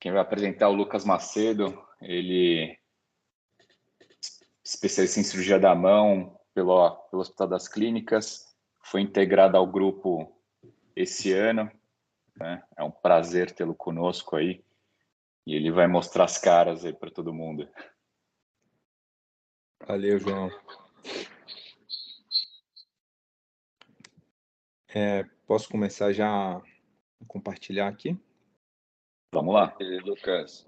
Quem vai apresentar é o Lucas Macedo. Ele é especialista em cirurgia da mão pelo Hospital das Clínicas. Foi integrado ao grupo esse ano, né? É um prazer tê-lo conosco aí. E ele vai mostrar as caras aí para todo mundo. Valeu, João. Posso começar já a compartilhar aqui? Vamos lá. Lucas.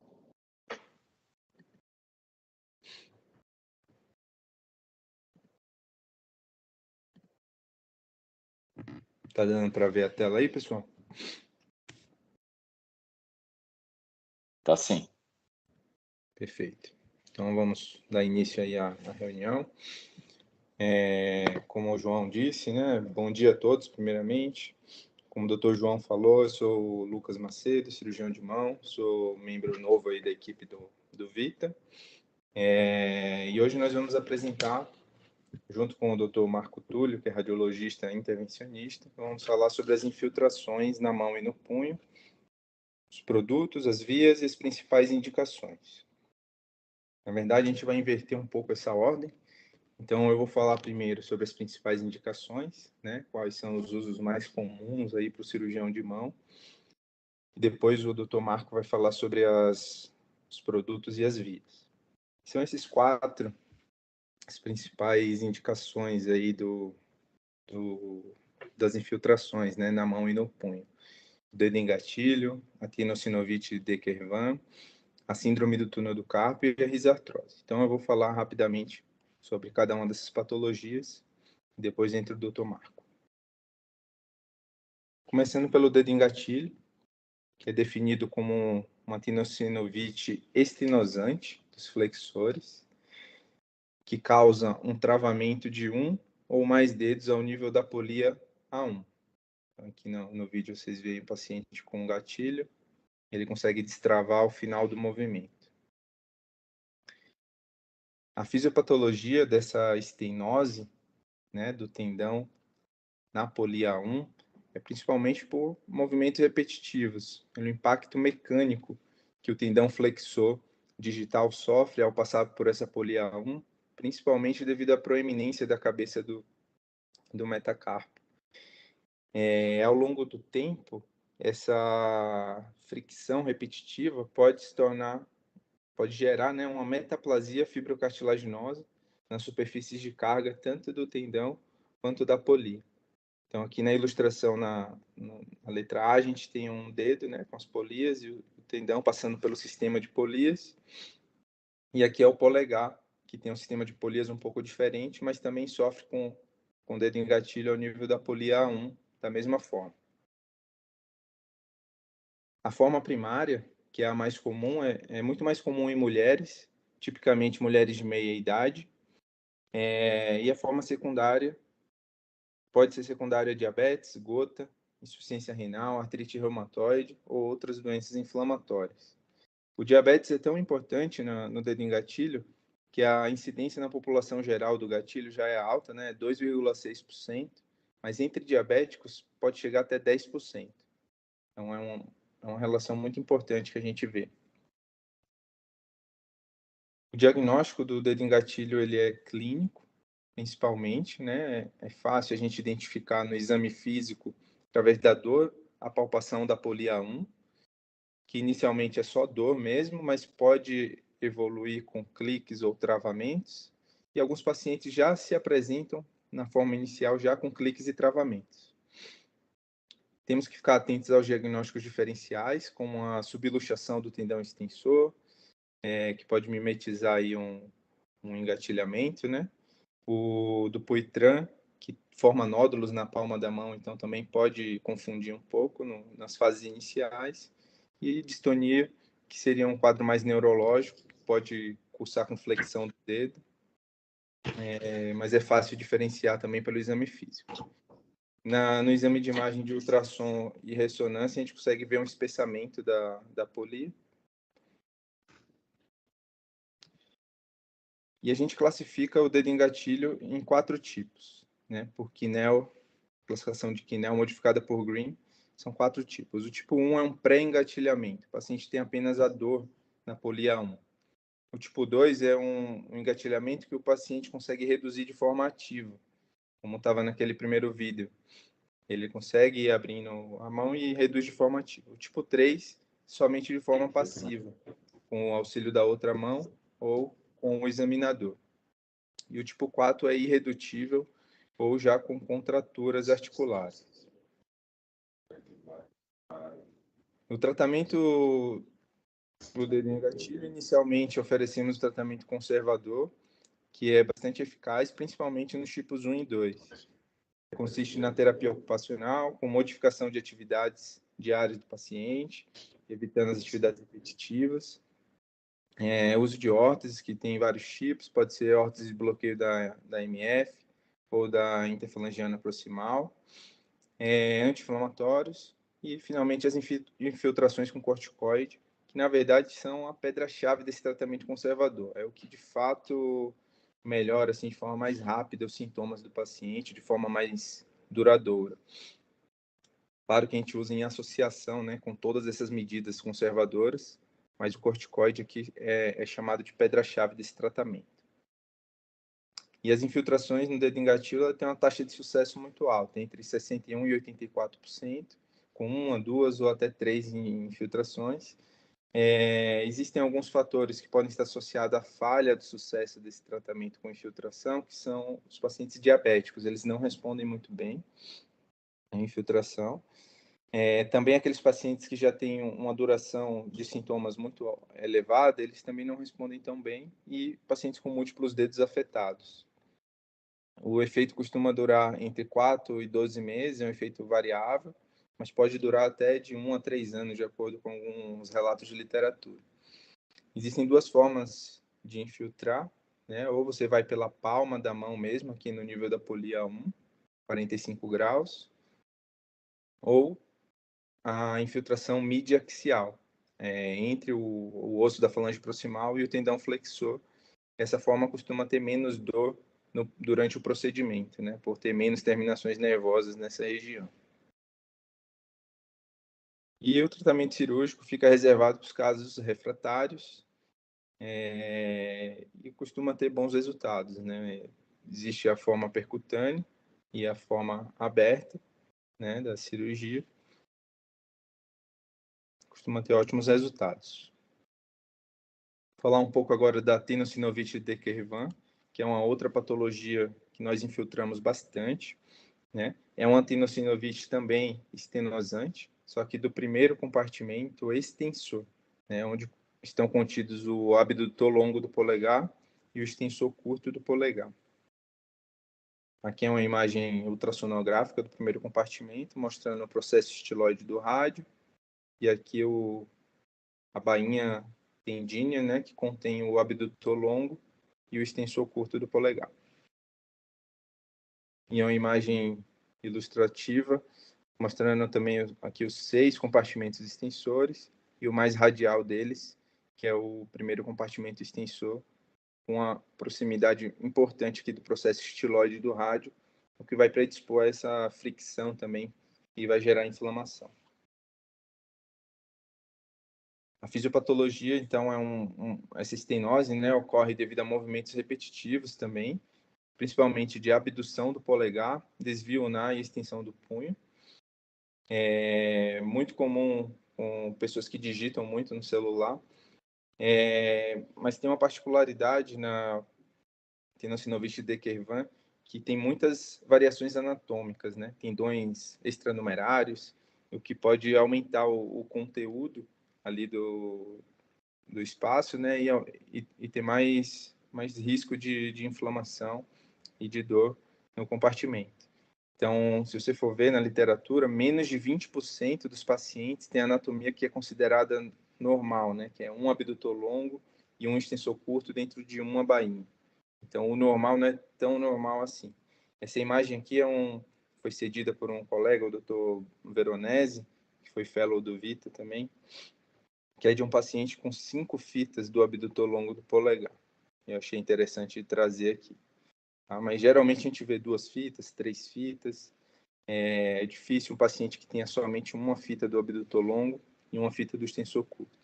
Tá dando para ver a tela aí, pessoal? Tá sim. Perfeito. Então vamos dar início aí à reunião. Como o João disse, né? Bom dia a todos, primeiramente. Como o Dr. João falou, eu sou o Lucas Macedo, cirurgião de mão, sou membro novo aí da equipe do Vita. E hoje nós vamos apresentar, junto com o Dr. Marco Túlio, que é radiologista e intervencionista, vamos falar sobre as infiltrações na mão e no punho, os produtos, as vias e as principais indicações. Na verdade, a gente vai inverter um pouco essa ordem. Então, eu vou falar primeiro sobre as principais indicações, né? Quais são os usos mais comuns aí para o cirurgião de mão. Depois, o Dr. Marco vai falar sobre os produtos e as vias. São esses quatro as principais indicações aí das infiltrações, né? Na mão e no punho. O dedo em gatilho, a tenossinovite Dequervan, a síndrome do túnel do carpo e a risartrose. Então, eu vou falar rapidamente sobre cada uma dessas patologias, e depois entra o Dr. Marco. Começando pelo dedo em gatilho, que é definido como uma tenossinovite estenosante dos flexores, que causa um travamento de um ou mais dedos ao nível da polia A1. Então, aqui no vídeo vocês veem o paciente com um gatilho, ele consegue destravar ao final do movimento. A fisiopatologia dessa estenose, né, do tendão na polia 1 é principalmente por movimentos repetitivos, pelo impacto mecânico que o tendão flexor digital sofre ao passar por essa polia 1, principalmente devido à proeminência da cabeça do metacarpo. Ao longo do tempo, essa fricção repetitiva pode gerar, né, uma metaplasia fibrocartilaginosa nas superfícies de carga, tanto do tendão quanto da polia. Então, aqui na ilustração, na letra A, a gente tem um dedo, né, com as polias e o tendão passando pelo sistema de polias. E aqui é o polegar, que tem um sistema de polias um pouco diferente, mas também sofre com o dedo em gatilho ao nível da polia A1, da mesma forma. A forma primária, que é a mais comum, é muito mais comum em mulheres, tipicamente mulheres de meia idade. E a forma secundária pode ser secundária a diabetes, gota, insuficiência renal, artrite reumatoide ou outras doenças inflamatórias. O diabetes é tão importante no dedo em gatilho que a incidência na população geral do gatilho já é alta, né, 2,6%, mas entre diabéticos pode chegar até 10%. Então é uma relação muito importante que a gente vê. O diagnóstico do dedo em gatilho ele é clínico, principalmente, né? É fácil a gente identificar no exame físico, através da dor, a palpação da polia 1, que inicialmente é só dor mesmo, mas pode evoluir com cliques ou travamentos, e alguns pacientes já se apresentam na forma inicial já com cliques e travamentos. Temos que ficar atentos aos diagnósticos diferenciais, como a subluxação do tendão extensor, que pode mimetizar aí um engatilhamento, né? O do Dupuytren, que forma nódulos na palma da mão, então também pode confundir um pouco nas fases iniciais. E distonia, que seria um quadro mais neurológico, pode cursar com flexão do dedo, mas é fácil diferenciar também pelo exame físico. No exame de imagem de ultrassom e ressonância, a gente consegue ver um espessamento da polia. E a gente classifica o dedo em gatilho em 4 tipos, né? Por Kinel, classificação de Kinel modificada por Green, São 4 tipos. O tipo 1 é um pré-engatilhamento. O paciente tem apenas a dor na polia 1. O tipo 2 é um engatilhamento que o paciente consegue reduzir de forma ativa, como estava naquele primeiro vídeo. Ele consegue ir abrindo a mão e reduz de forma ativa. O tipo 3, somente de forma passiva, com o auxílio da outra mão ou com o examinador. E o tipo 4 é irredutível ou já com contraturas articulares. No tratamento do dedinho gatilho, inicialmente oferecemos o tratamento conservador, que é bastante eficaz, principalmente nos tipos 1 e 2. Consiste na terapia ocupacional, com modificação de atividades diárias do paciente, evitando as atividades repetitivas. Uso de órteses, que tem vários tipos, pode ser órtese de bloqueio da MF ou da interfalangiana proximal, anti-inflamatórios e, finalmente, as infiltrações com corticoide, que, na verdade, são a pedra-chave desse tratamento conservador. É o que, de fato, melhora, assim, de forma mais rápida os sintomas do paciente, de forma mais duradoura. Claro que a gente usa em associação, né, com todas essas medidas conservadoras, mas o corticoide aqui é chamado de pedra-chave desse tratamento. E as infiltrações no dedo engatilho têm uma taxa de sucesso muito alta, entre 61% e 84%, com 1, 2 ou até 3 infiltrações. Existem alguns fatores que podem estar associados à falha do sucesso desse tratamento com infiltração, que são os pacientes diabéticos. Eles não respondem muito bem à infiltração. Também aqueles pacientes que já têm uma duração de sintomas muito elevada, eles também não respondem tão bem, e pacientes com múltiplos dedos afetados. O efeito costuma durar entre 4 e 12 meses, é um efeito variável, mas pode durar até de 1 a 3 anos, de acordo com alguns relatos de literatura. Existem 2 formas de infiltrar, né? Ou você vai pela palma da mão mesmo, aqui no nível da polia 1, 45 graus, ou a infiltração midiaxial, entre o osso da falange proximal e o tendão flexor. Essa forma costuma ter menos dor durante o procedimento, né, por ter menos terminações nervosas nessa região. E o tratamento cirúrgico fica reservado para os casos refratários, e costuma ter bons resultados, né? Existe a forma percutânea e a forma aberta, né, da cirurgia. Costuma ter ótimos resultados. Falar um pouco agora da tenossinovite de Quervain, que é uma outra patologia que nós infiltramos bastante, né? É uma tenossinovite também estenosante, só que do primeiro compartimento extensor, né? Onde estão contidos o abdutor longo do polegar e o extensor curto do polegar. Aqui é uma imagem ultrassonográfica do primeiro compartimento, mostrando o processo estiloide do rádio, e aqui a bainha tendínea, né, que contém o abdutor longo e o extensor curto do polegar. E é uma imagem ilustrativa, mostrando também aqui os 6 compartimentos extensores e o mais radial deles, que é o primeiro compartimento extensor, com a proximidade importante aqui do processo estiloide do rádio, o que vai predispor a essa fricção também e vai gerar inflamação. A fisiopatologia, então, essa estenose, né, ocorre devido a movimentos repetitivos também, principalmente de abdução do polegar, desvio ulnar e extensão do punho. É muito comum com pessoas que digitam muito no celular, mas tem uma particularidade na tenossinovite de Quervain, que tem muitas variações anatômicas, né? Tendões extranumerários, o que pode aumentar o conteúdo ali do espaço, né? E ter mais risco de inflamação e de dor no compartimento. Então, se você for ver na literatura, menos de 20% dos pacientes têm anatomia que é considerada normal, né? Que é um abdutor longo e um extensor curto dentro de uma bainha. Então, o normal não é tão normal assim. Essa imagem aqui foi cedida por um colega, o Dr. Veronese, que foi fellow do Vita também, que é de um paciente com 5 fitas do abdutor longo do polegar. Eu achei interessante trazer aqui. Mas geralmente a gente vê 2 fitas, 3 fitas. É difícil um paciente que tenha somente uma fita do abdutor longo e uma fita do extensor curto.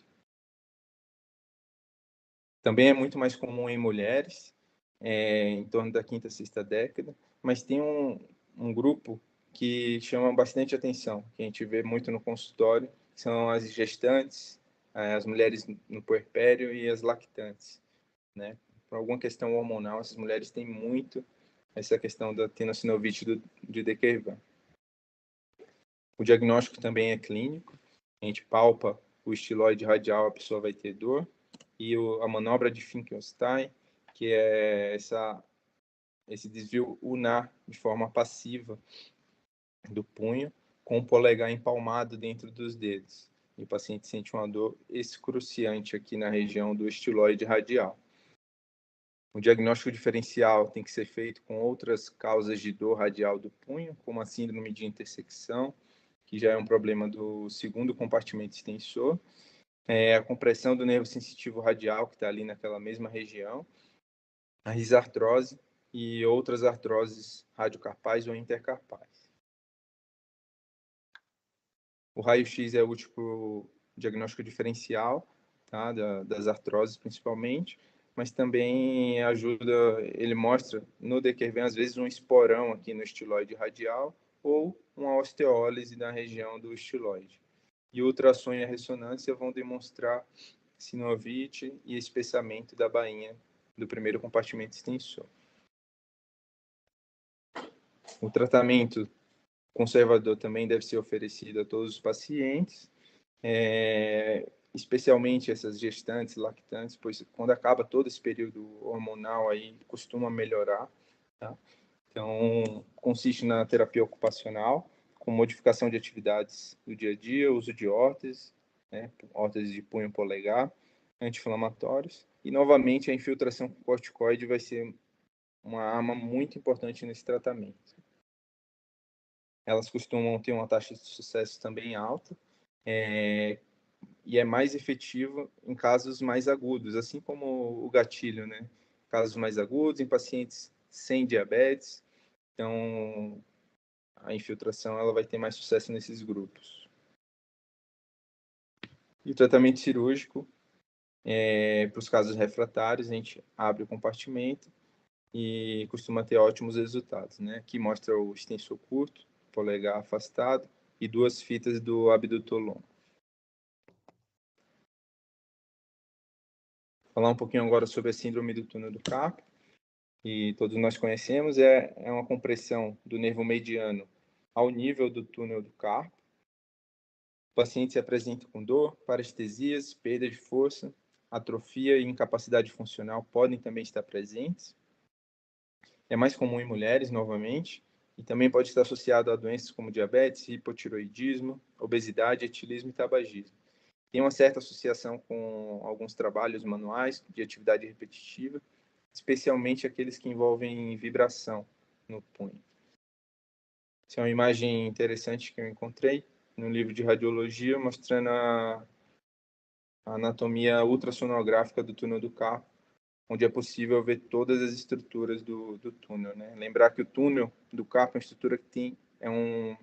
Também é muito mais comum em mulheres, em torno da quinta, sexta década, mas tem um grupo que chama bastante atenção, que a gente vê muito no consultório, que são as gestantes, as mulheres no puerpério e as lactantes, né? Por alguma questão hormonal, essas mulheres têm muito essa questão da tenossinovite de De Quervain. O diagnóstico também é clínico, a gente palpa o estiloide radial, a pessoa vai ter dor, e a manobra de Finkelstein, que é esse desvio ulnar de forma passiva do punho, com o polegar empalmado dentro dos dedos. E o paciente sente uma dor excruciante aqui na região do estiloide radial. O diagnóstico diferencial tem que ser feito com outras causas de dor radial do punho, como a síndrome de intersecção, que já é um problema do segundo compartimento extensor, a compressão do nervo sensitivo radial, que está ali naquela mesma região, a risartrose e outras artroses radiocarpais ou intercarpais. O raio-x é útil para o diagnóstico diferencial, tá? Das artroses principalmente, mas também ajuda, ele mostra no De Quervain, às vezes, um esporão aqui no estiloide radial ou uma osteólise na região do estiloide. E o ultrassom e a ressonância vão demonstrar sinovite e espessamento da bainha do primeiro compartimento extensor. O tratamento conservador também deve ser oferecido a todos os pacientes, especialmente essas gestantes, lactantes, pois quando acaba todo esse período hormonal aí costuma melhorar, tá? Então, consiste na terapia ocupacional, com modificação de atividades do dia a dia, uso de órteses, né, órteses de punho polegar, anti-inflamatórios, e novamente a infiltração com corticoide vai ser uma arma muito importante nesse tratamento. Elas costumam ter uma taxa de sucesso também alta, e é mais efetiva em casos mais agudos, assim como o gatilho, né? Casos mais agudos, em pacientes sem diabetes. Então, a infiltração ela vai ter mais sucesso nesses grupos. E o tratamento cirúrgico, para os casos refratários, a gente abre o compartimento e costuma ter ótimos resultados, né? Aqui mostra o extensor curto, polegar afastado e 2 fitas do abdutor longo. Falar um pouquinho agora sobre a síndrome do túnel do carpo, que todos nós conhecemos, é uma compressão do nervo mediano ao nível do túnel do carpo. O paciente se apresenta com dor, parestesias, perda de força, atrofia e incapacidade funcional podem também estar presentes. É mais comum em mulheres, novamente, e também pode estar associado a doenças como diabetes, hipotiroidismo, obesidade, etilismo e tabagismo. Tem uma certa associação com alguns trabalhos manuais de atividade repetitiva, especialmente aqueles que envolvem vibração no punho. Essa é uma imagem interessante que eu encontrei no livro de radiologia, mostrando a anatomia ultrassonográfica do túnel do carpo, onde é possível ver todas as estruturas do túnel, né? Lembrar que o túnel do carpo é uma estrutura que tem, é um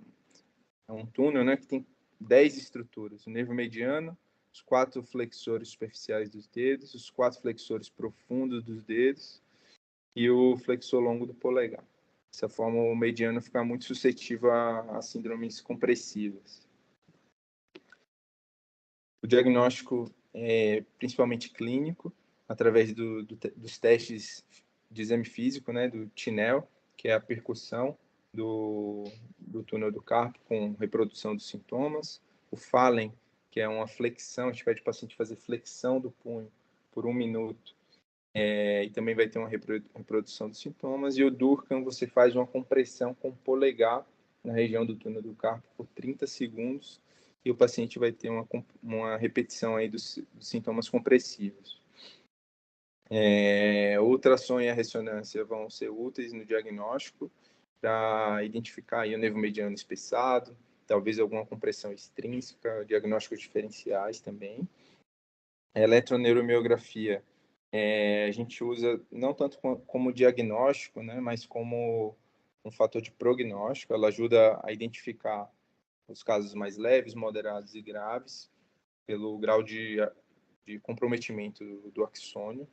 túnel, né, que tem 10 estruturas: o nervo mediano, os 4 flexores superficiais dos dedos, os 4 flexores profundos dos dedos e o flexor longo do polegar. Dessa forma, o mediano fica muito suscetível a síndromes compressivas. O diagnóstico é principalmente clínico, através dos testes de exame físico, né, do TINEL, que é a percussão do túnel do carpo com reprodução dos sintomas. O Fallen, que é uma flexão, a gente pede para o paciente fazer flexão do punho por 1 minuto, e também vai ter uma reprodução dos sintomas. E o Durkheim, você faz uma compressão com o polegar na região do túnel do carpo por 30 segundos, e o paciente vai ter uma repetição aí dos sintomas compressivos. O ultrassom e a ressonância vão ser úteis no diagnóstico para identificar aí o nervo mediano espessado, talvez alguma compressão extrínseca, diagnósticos diferenciais também. A eletroneuromiografia a gente usa não tanto como diagnóstico, né, mas como um fator de prognóstico, ela ajuda a identificar os casos mais leves, moderados e graves, pelo grau de comprometimento do axônio.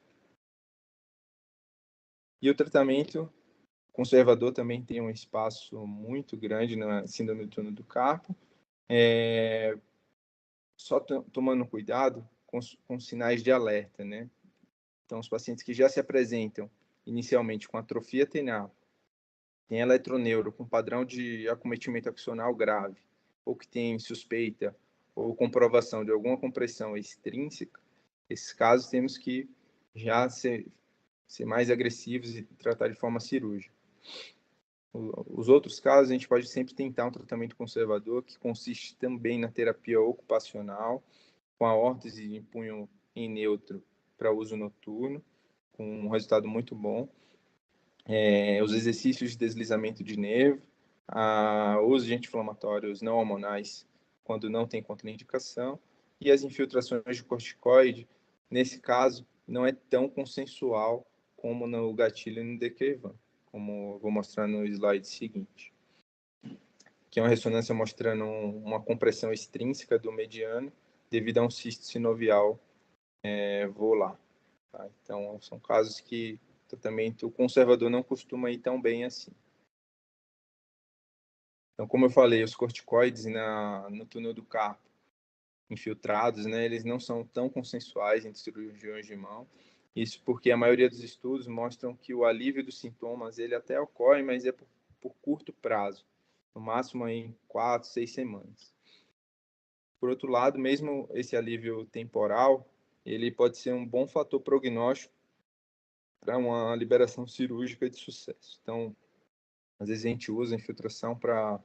E o tratamento conservador também tem um espaço muito grande na síndrome do túnel do carpo, só tomando cuidado com sinais de alerta, né? Então, os pacientes que já se apresentam inicialmente com atrofia tenial, tem eletroneuro com padrão de acometimento axonal grave, ou que tem suspeita ou comprovação de alguma compressão extrínseca, esses casos temos que já ser mais agressivos e tratar de forma cirúrgica. Os outros casos, a gente pode sempre tentar um tratamento conservador, que consiste também na terapia ocupacional, com a órtese de punho em neutro para uso noturno, com um resultado muito bom. Os exercícios de deslizamento de nervo, uso de anti-inflamatórios não hormonais quando não tem contraindicação, e as infiltrações de corticoide, nesse caso, não é tão consensual como no gatilho e no Dequevan, como eu vou mostrar no slide seguinte, que é uma ressonância mostrando uma compressão extrínseca do mediano devido a um cisto sinovial volar. Tá? Então, são casos que o tratamento conservador não costuma ir tão bem assim. Então, como eu falei, os corticoides no túnel do carpo infiltrados, né, eles não são tão consensuais entre cirurgiões de mão. Isso porque a maioria dos estudos mostram que o alívio dos sintomas ele até ocorre, mas é por curto prazo, no máximo em 4, 6 semanas. Por outro lado, mesmo esse alívio temporal, ele pode ser um bom fator prognóstico para uma liberação cirúrgica de sucesso. Então, às vezes a gente usa a infiltração para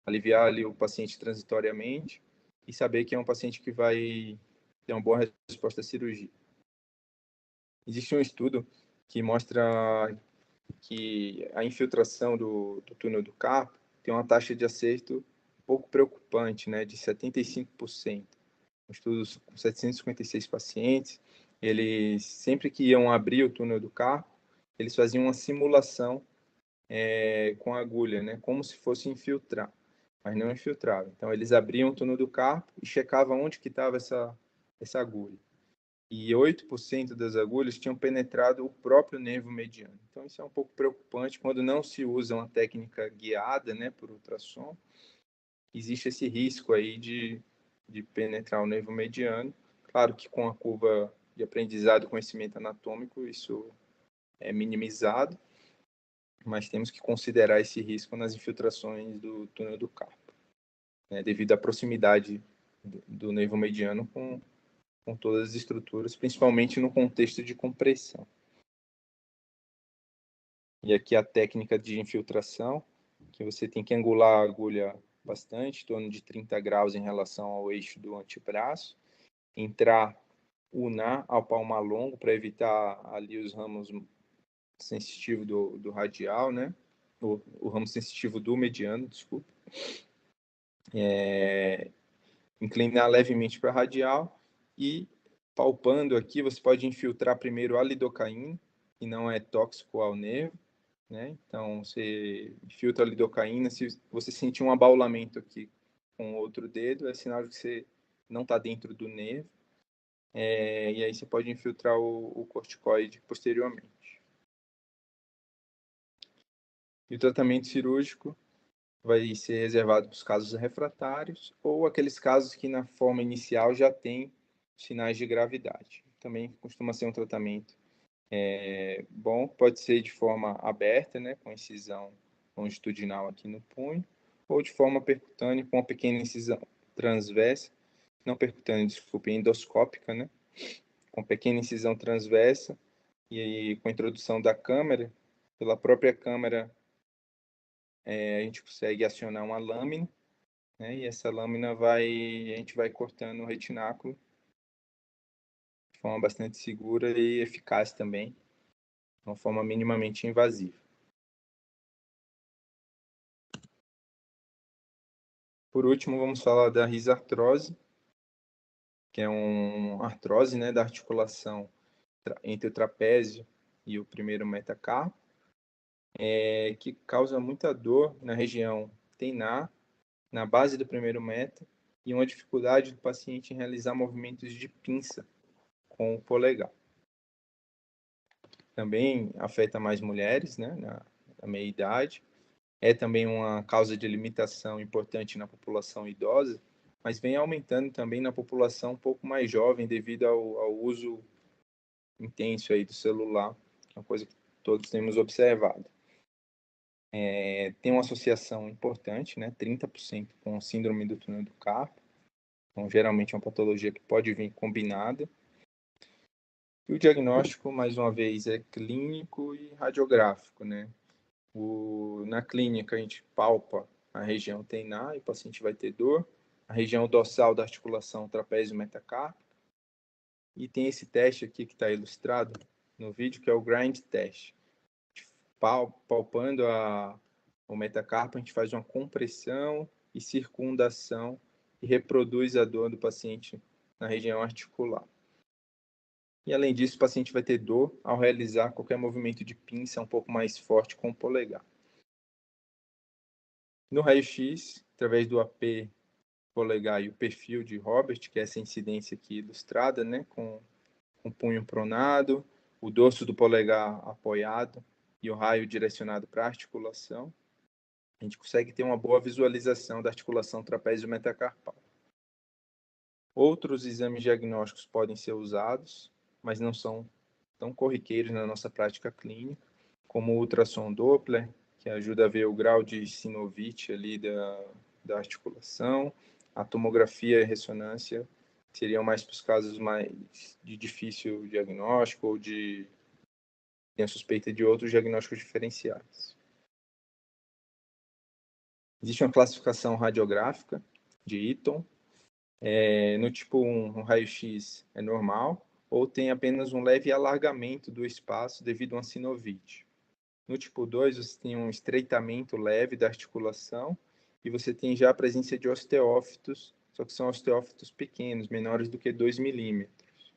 aliviar ali o paciente transitoriamente e saber que é um paciente que vai ter uma boa resposta à cirurgia. Existe um estudo que mostra que a infiltração do túnel do carpo tem uma taxa de acerto um pouco preocupante, né, de 75%. Um estudo com 756 pacientes, eles sempre que iam abrir o túnel do carpo, eles faziam uma simulação com agulha, né, como se fosse infiltrar, mas não infiltrava. Então, eles abriam o túnel do carpo e checavam onde que estava essa agulha. E 8% das agulhas tinham penetrado o próprio nervo mediano. Então, isso é um pouco preocupante quando não se usa uma técnica guiada, né, por ultrassom. Existe esse risco aí de penetrar o nervo mediano. Claro que com a curva de aprendizado e conhecimento anatômico, isso é minimizado, mas temos que considerar esse risco nas infiltrações do túnel do carpo, né, devido à proximidade do nervo mediano com todas as estruturas, principalmente no contexto de compressão. E aqui a técnica de infiltração, que você tem que angular a agulha bastante, em torno de 30 graus em relação ao eixo do antebraço, entrar unar ao palmar longo para evitar ali os ramos sensitivos do radial, né? O ramo sensitivo do mediano, desculpa. Inclinar levemente para a radial e palpando aqui, você pode infiltrar primeiro a lidocaína, que não é tóxico ao nervo, né? Então, você infiltra a lidocaína, se você sentir um abaulamento aqui com o outro dedo, é sinal de que você não está dentro do nervo. E aí você pode infiltrar o corticoide posteriormente. E o tratamento cirúrgico vai ser reservado para os casos refratários ou aqueles casos que na forma inicial já tem sinais de gravidade. Também costuma ser um tratamento bom, pode ser de forma aberta, né, com incisão longitudinal aqui no punho, ou de forma percutânea com uma pequena incisão transversa, não percutânea, desculpe, endoscópica, né, com pequena incisão transversa e aí, com a introdução da câmera, pela própria câmera a gente consegue acionar uma lâmina, né, e essa lâmina a gente vai cortando o retináculo de forma bastante segura e eficaz também, de uma forma minimamente invasiva. Por último, vamos falar da risartrose, que é uma artrose, né, da articulação entre o trapézio e o primeiro metacarpo. que causa muita dor na região tenar, na base do primeiro meta, e uma dificuldade do paciente em realizar movimentos de pinça com o polegar. Também afeta mais mulheres, né, na meia-idade. É também uma causa de limitação importante na população idosa, mas vem aumentando também na população um pouco mais jovem devido ao uso intenso aí do celular, é uma coisa que todos temos observado. Tem uma associação importante, né, 30% com síndrome do túnel do carpo, então geralmente é uma patologia que pode vir combinada. E o diagnóstico, mais uma vez, é clínico e radiográfico, né? Na clínica, a gente palpa a região tenar e o paciente vai ter dor, a região dorsal da articulação trapézio metacárpico, e tem esse teste aqui que está ilustrado no vídeo, que é o grind test. Palpando o metacarpo, a gente faz uma compressão e circundação e reproduz a dor do paciente na região articular. E além disso, o paciente vai ter dor ao realizar qualquer movimento de pinça um pouco mais forte com o polegar. No raio-x, através do AP polegar e o perfil de Robert, que é essa incidência aqui ilustrada, né, com o punho pronado, o dorso do polegar apoiado e o raio direcionado para a articulação, a gente consegue ter uma boa visualização da articulação trapézio metacarpal. Outros exames diagnósticos podem ser usados, mas não são tão corriqueiros na nossa prática clínica, como o ultrassom Doppler, que ajuda a ver o grau de sinovite ali da articulação, a tomografia e ressonância seriam mais para os casos mais de difícil diagnóstico ou de tem a suspeita de outros diagnósticos diferenciais. Existe uma classificação radiográfica de Eaton. No tipo 1, um raio-x é normal, ou tem apenas um leve alargamento do espaço devido a uma sinovite. No tipo 2, você tem um estreitamento leve da articulação e você tem já a presença de osteófitos, só que são osteófitos pequenos, menores do que 2 milímetros.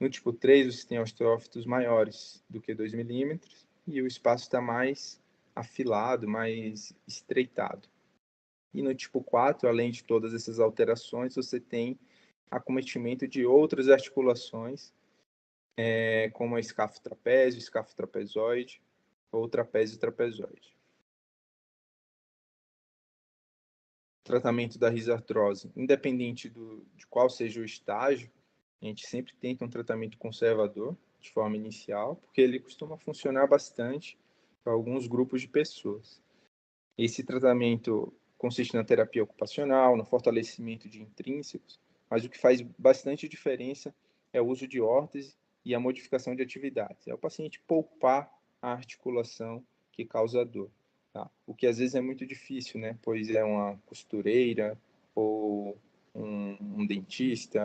No tipo 3, você tem osteófitos maiores do que 2 milímetros e o espaço está mais afilado, mais estreitado. E no tipo 4, além de todas essas alterações, você tem acometimento de outras articulações, como a escáfo trapézio, escáfo trapezoide ou trapézio trapezoide. Tratamento da risartrose, independente de qual seja o estágio, a gente sempre tenta um tratamento conservador de forma inicial, porque ele costuma funcionar bastante para alguns grupos de pessoas. Esse tratamento consiste na terapia ocupacional, no fortalecimento de intrínsecos, mas o que faz bastante diferença é o uso de órtese e a modificação de atividades. É o paciente poupar a articulação que causa dor. Tá? O que às vezes é muito difícil, né? Pois é uma costureira ou um dentista,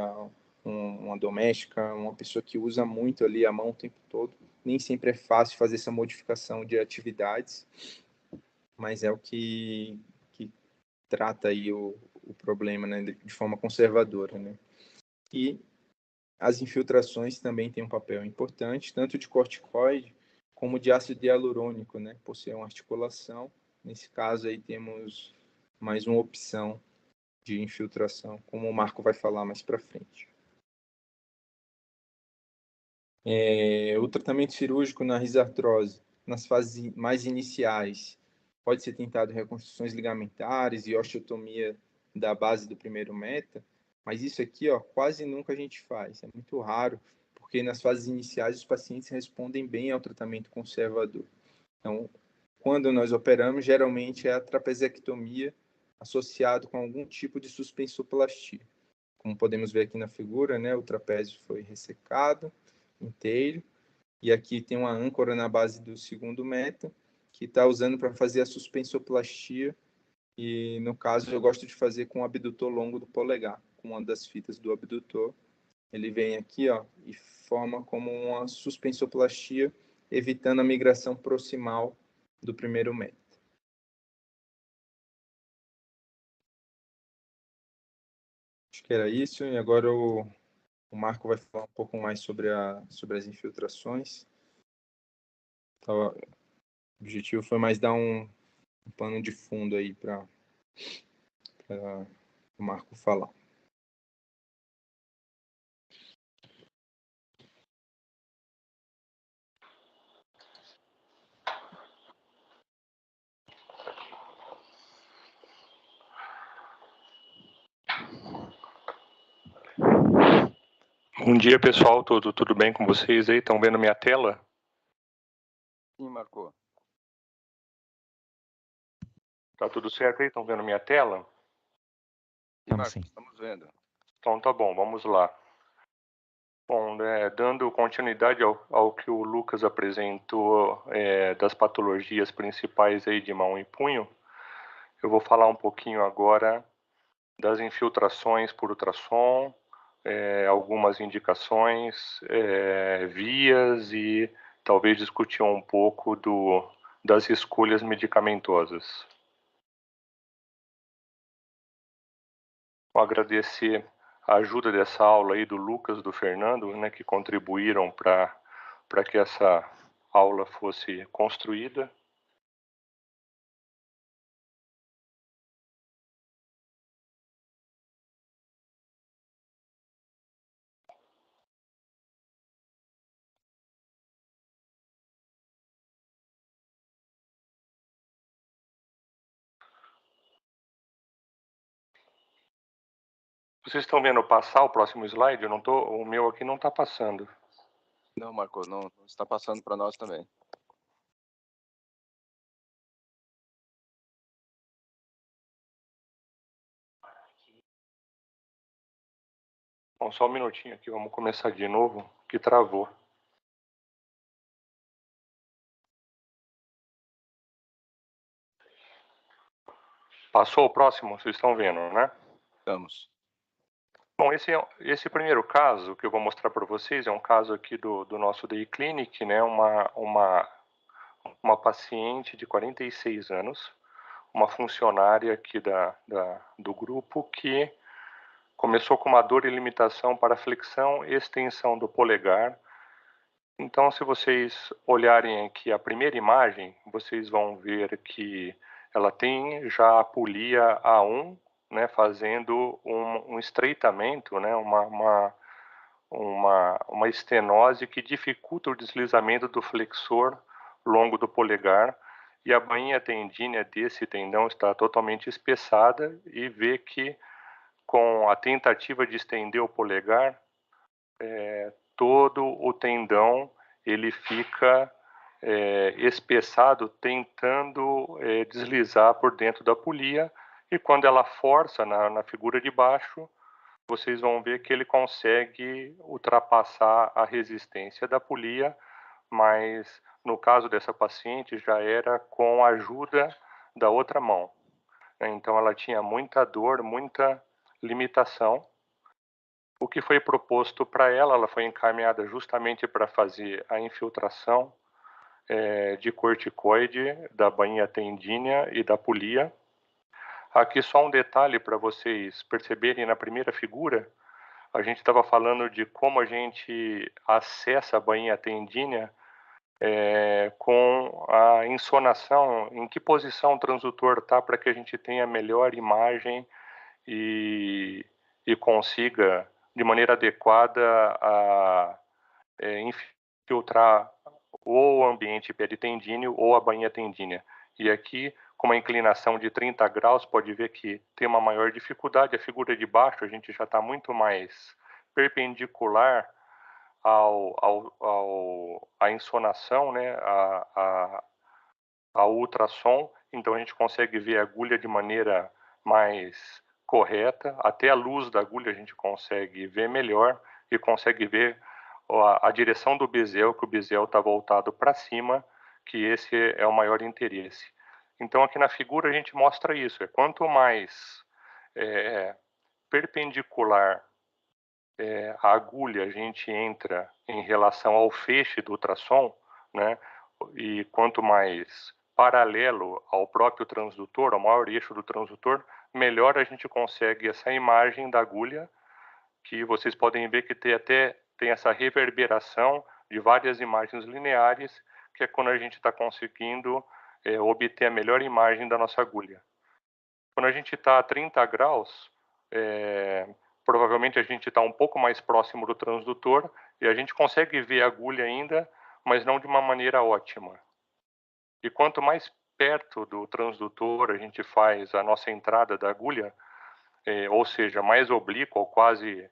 uma doméstica, uma pessoa que usa muito ali a mão o tempo todo. Nem sempre é fácil fazer essa modificação de atividades, mas é o que trata aí o problema, né, de forma conservadora, né? E as infiltrações também têm um papel importante, tanto de corticoide como de ácido hialurônico, né, por ser uma articulação. Nesse caso aí temos mais uma opção de infiltração, como o Marco vai falar mais para frente. O tratamento cirúrgico na risartrose, nas fases mais iniciais, pode ser tentado reconstruções ligamentares e osteotomia da base do primeiro meta, mas isso aqui, ó, quase nunca a gente faz, é muito raro, porque nas fases iniciais os pacientes respondem bem ao tratamento conservador. Então, quando nós operamos, geralmente é a trapezectomia associado com algum tipo de suspensoplastia. Como podemos ver aqui na figura, né, o trapézio foi ressecado inteiro, e aqui tem uma âncora na base do segundo meta, que está usando para fazer a suspensoplastia, e no caso eu gosto de fazer com o abdutor longo do polegar, com uma das fitas do abdutor. Ele vem aqui, ó, e forma como uma suspensoplastia, evitando a migração proximal do primeiro meta. Acho que era isso, e agora o Marco vai falar um pouco mais sobre as infiltrações. Então, O objetivo foi mais dar um pano de fundo aí para o Marco falar. Bom dia, pessoal. Tudo bem com vocês aí? Estão vendo minha tela? Sim, Marco. Tá tudo certo aí? Estão vendo minha tela? Sim, Marco, estamos vendo. Então tá bom, vamos lá. Bom, dando continuidade ao que o Lucas apresentou das patologias principais aí de mão e punho, eu vou falar um pouquinho agora das infiltrações por ultrassom, algumas indicações, vias e talvez discutir um pouco das escolhas medicamentosas. Vou agradecer a ajuda dessa aula aí do Lucas, do Fernando, né, que contribuíram para que essa aula fosse construída. Vocês estão vendo passar o próximo slide? Eu não tô, o meu aqui não está passando. Não, Marco, não está passando para nós também. Bom, só um minutinho aqui, vamos começar de novo, que travou. Passou o próximo? Vocês estão vendo, né? Estamos. Bom, esse primeiro caso que eu vou mostrar para vocês é um caso aqui do nosso Day Clinic, né? Uma paciente de 46 anos, uma funcionária aqui do grupo que começou com uma dor e limitação para flexão e extensão do polegar. Então, se vocês olharem aqui a primeira imagem, vocês vão ver que ela tem já a polia A1, né, fazendo um estreitamento, né, uma estenose que dificulta o deslizamento do flexor longo do polegar, e a bainha tendínea desse tendão está totalmente espessada, e vê que com a tentativa de estender o polegar, todo o tendão ele fica espessado, tentando deslizar por dentro da polia, e quando ela força na figura de baixo, vocês vão ver que ele consegue ultrapassar a resistência da polia, mas no caso dessa paciente já era com a ajuda da outra mão. Então ela tinha muita dor, muita limitação. O que foi proposto para ela foi encaminhada justamente para fazer a infiltração de corticoide da bainha tendínea e da polia. Aqui só um detalhe para vocês perceberem na primeira figura. A gente estava falando de como a gente acessa a bainha tendínea com a insonação, em que posição o transdutor está para que a gente tenha melhor imagem e consiga, de maneira adequada, infiltrar ou o ambiente peritendíneo ou a bainha tendínea. E aqui, com uma inclinação de 30 graus, pode ver que tem uma maior dificuldade. A figura de baixo, a gente já está muito mais perpendicular à insonação, né, ao ultrassom. Então a gente consegue ver a agulha de maneira mais correta. Até a luz da agulha a gente consegue ver melhor e consegue ver a direção do bezel, que o bezel está voltado para cima, que esse é o maior interesse. Então aqui na figura a gente mostra isso. Quanto mais perpendicular a agulha a gente entra em relação ao feixe do ultrassom, né, e quanto mais paralelo ao próprio transdutor, ao maior eixo do transdutor, melhor a gente consegue essa imagem da agulha, que vocês podem ver que tem essa reverberação de várias imagens lineares que é quando a gente está conseguindo obter a melhor imagem da nossa agulha. Quando a gente está a 30 graus, provavelmente a gente está um pouco mais próximo do transdutor e a gente consegue ver a agulha ainda, mas não de uma maneira ótima. E quanto mais perto do transdutor a gente faz a nossa entrada da agulha, ou seja, mais oblíqua ou quase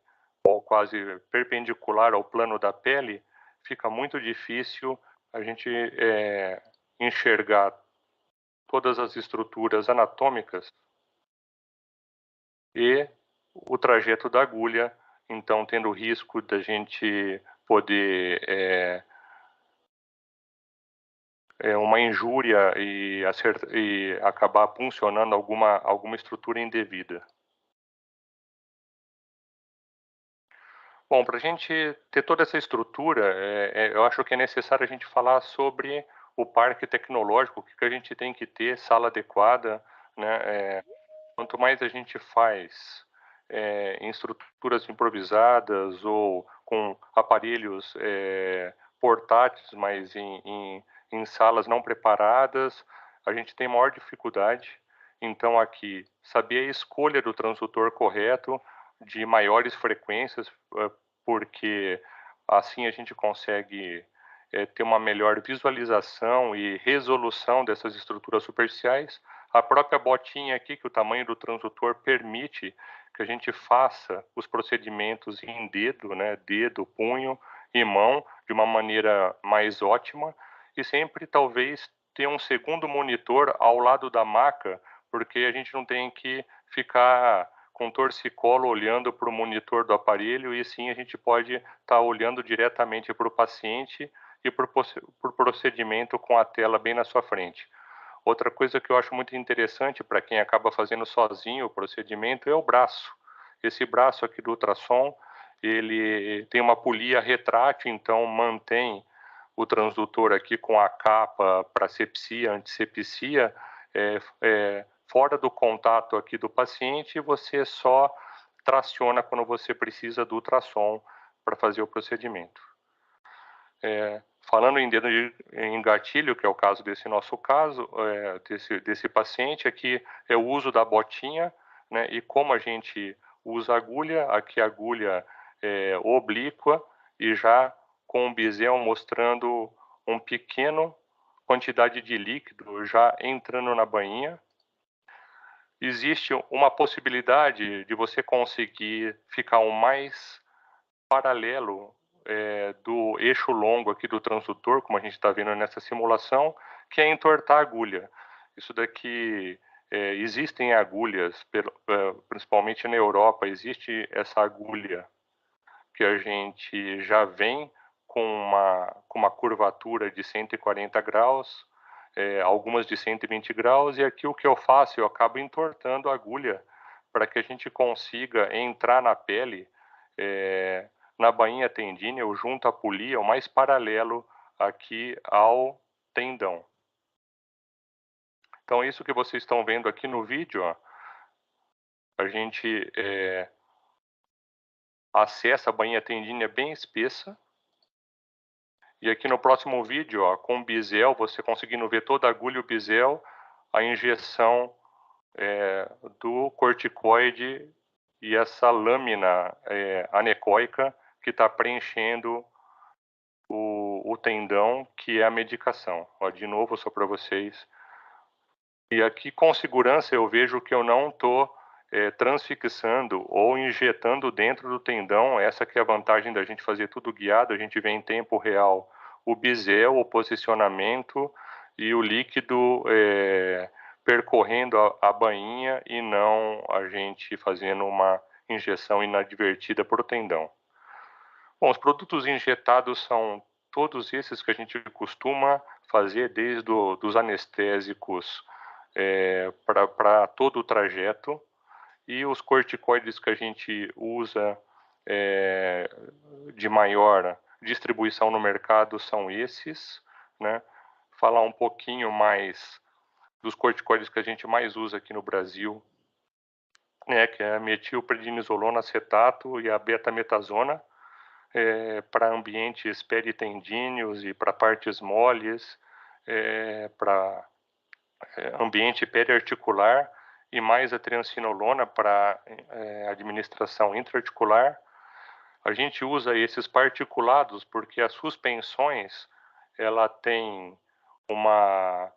perpendicular ao plano da pele, fica muito difícil a gente enxergar todas as estruturas anatômicas e o trajeto da agulha, então tendo o risco da gente poder uma injúria e acabar puncionando alguma estrutura indevida. Bom, para a gente ter toda essa estrutura, eu acho que é necessário a gente falar sobre o parque tecnológico, o que a gente tem que ter, sala adequada, né? Quanto mais a gente faz em estruturas improvisadas ou com aparelhos portáteis, mas em salas não preparadas, a gente tem maior dificuldade. Então, aqui, saber a escolha do transdutor correto, de maiores frequências, porque assim a gente consegue ter uma melhor visualização e resolução dessas estruturas superficiais. A própria botinha aqui, que o tamanho do transdutor permite que a gente faça os procedimentos em dedo, né, dedo, punho e mão, de uma maneira mais ótima, e sempre talvez ter um segundo monitor ao lado da maca, porque a gente não tem que ficar com torcicolo olhando para o monitor do aparelho, e sim a gente pode estar olhando diretamente para o paciente e para o procedimento com a tela bem na sua frente. Outra coisa que eu acho muito interessante para quem acaba fazendo sozinho o procedimento é o braço. Esse braço aqui do ultrassom, ele tem uma polia retrátil, então mantém o transdutor aqui com a capa para sepsia, antisepsia, fora do contato aqui do paciente, e você só traciona quando você precisa do ultrassom para fazer o procedimento. Falando em dedo em gatilho, que é o caso desse nosso caso, desse paciente, aqui é o uso da botinha, né, e como a gente usa a agulha, aqui a agulha é oblíqua e já com o bisel mostrando um pequeno quantidade de líquido já entrando na bainha. Existe uma possibilidade de você conseguir ficar o mais paralelo do eixo longo aqui do transdutor, como a gente está vendo nessa simulação, que é entortar a agulha. Isso daqui, existem agulhas, principalmente na Europa, existe essa agulha que a gente já vem com uma curvatura de 140 graus, algumas de 120 graus, e aqui o que eu faço, eu acabo entortando a agulha para que a gente consiga entrar na pele, na bainha tendínea, ou junto à polia, o mais paralelo aqui ao tendão. Então, isso que vocês estão vendo aqui no vídeo, ó, a gente acessa a bainha tendínea bem espessa. E aqui no próximo vídeo, ó, com o bisel, você conseguindo ver toda a agulha e o bisel, a injeção do corticoide e essa lâmina anecoica que está preenchendo o tendão, que é a medicação. Ó, de novo, só para vocês. E aqui, com segurança, eu vejo que eu não estou transfixando ou injetando dentro do tendão. Essa que é a vantagem da gente fazer tudo guiado. A gente vê em tempo real o bisel, o posicionamento e o líquido percorrendo a bainha, e não a gente fazendo uma injeção inadvertida para o tendão. Bom, os produtos injetados são todos esses que a gente costuma fazer, desde dos anestésicos para todo o trajeto, e os corticoides que a gente usa de maior distribuição no mercado são esses, né? Falar um pouquinho mais dos corticoides que a gente mais usa aqui no Brasil, que é a metilprednisolona acetato e a betametasona. para ambientes peritendíneos e para partes moles, para ambiente periarticular, e mais a triancinolona para administração intraarticular. A gente usa esses particulados porque as suspensões ela tem uma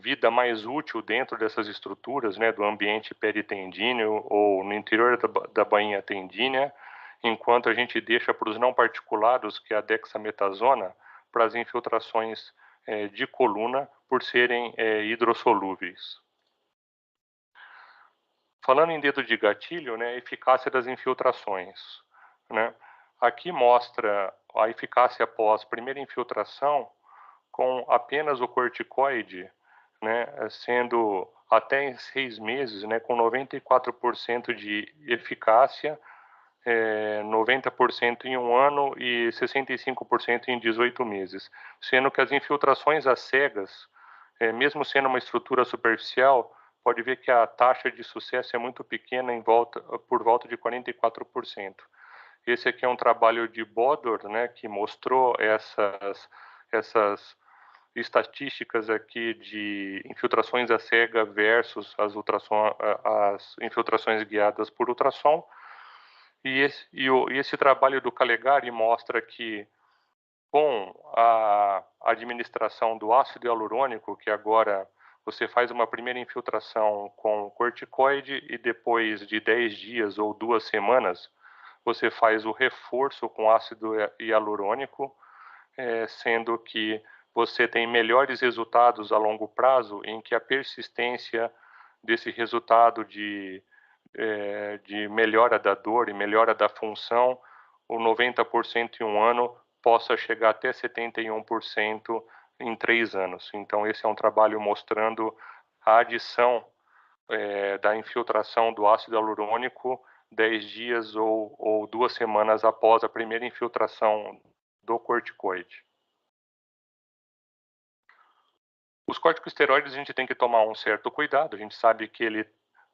vida mais útil dentro dessas estruturas, né, do ambiente peritendíneo ou no interior da bainha tendínea, enquanto a gente deixa para os não particulados, que é a dexametasona, para as infiltrações de coluna, por serem hidrossolúveis. Falando em dedo de gatilho, né, a eficácia das infiltrações, né? Aqui mostra a eficácia após primeira infiltração com apenas o corticoide, né, sendo até em 6 meses, né, com 94% de eficácia, 90% em 1 ano e 65% em 18 meses, sendo que as infiltrações às cegas, mesmo sendo uma estrutura superficial, pode ver que a taxa de sucesso é muito pequena, por volta de 44%. Esse aqui é um trabalho de Bodor, né, que mostrou essas estatísticas aqui de infiltrações à cega versus as infiltrações guiadas por ultrassom. E esse trabalho do Calegari mostra que com a administração do ácido hialurônico, que agora você faz uma primeira infiltração com corticoide e depois de 10 dias ou 2 semanas, você faz o reforço com ácido hialurônico, sendo que você tem melhores resultados a longo prazo, em que a persistência desse resultado de melhora da dor e melhora da função, o 90% em 1 ano, possa chegar até 71% em 3 anos. Então, esse é um trabalho mostrando a adição da infiltração do ácido hialurônico 10 dias ou 2 semanas após a primeira infiltração do corticoide. Os corticosteroides a gente tem que tomar um certo cuidado, a gente sabe que ele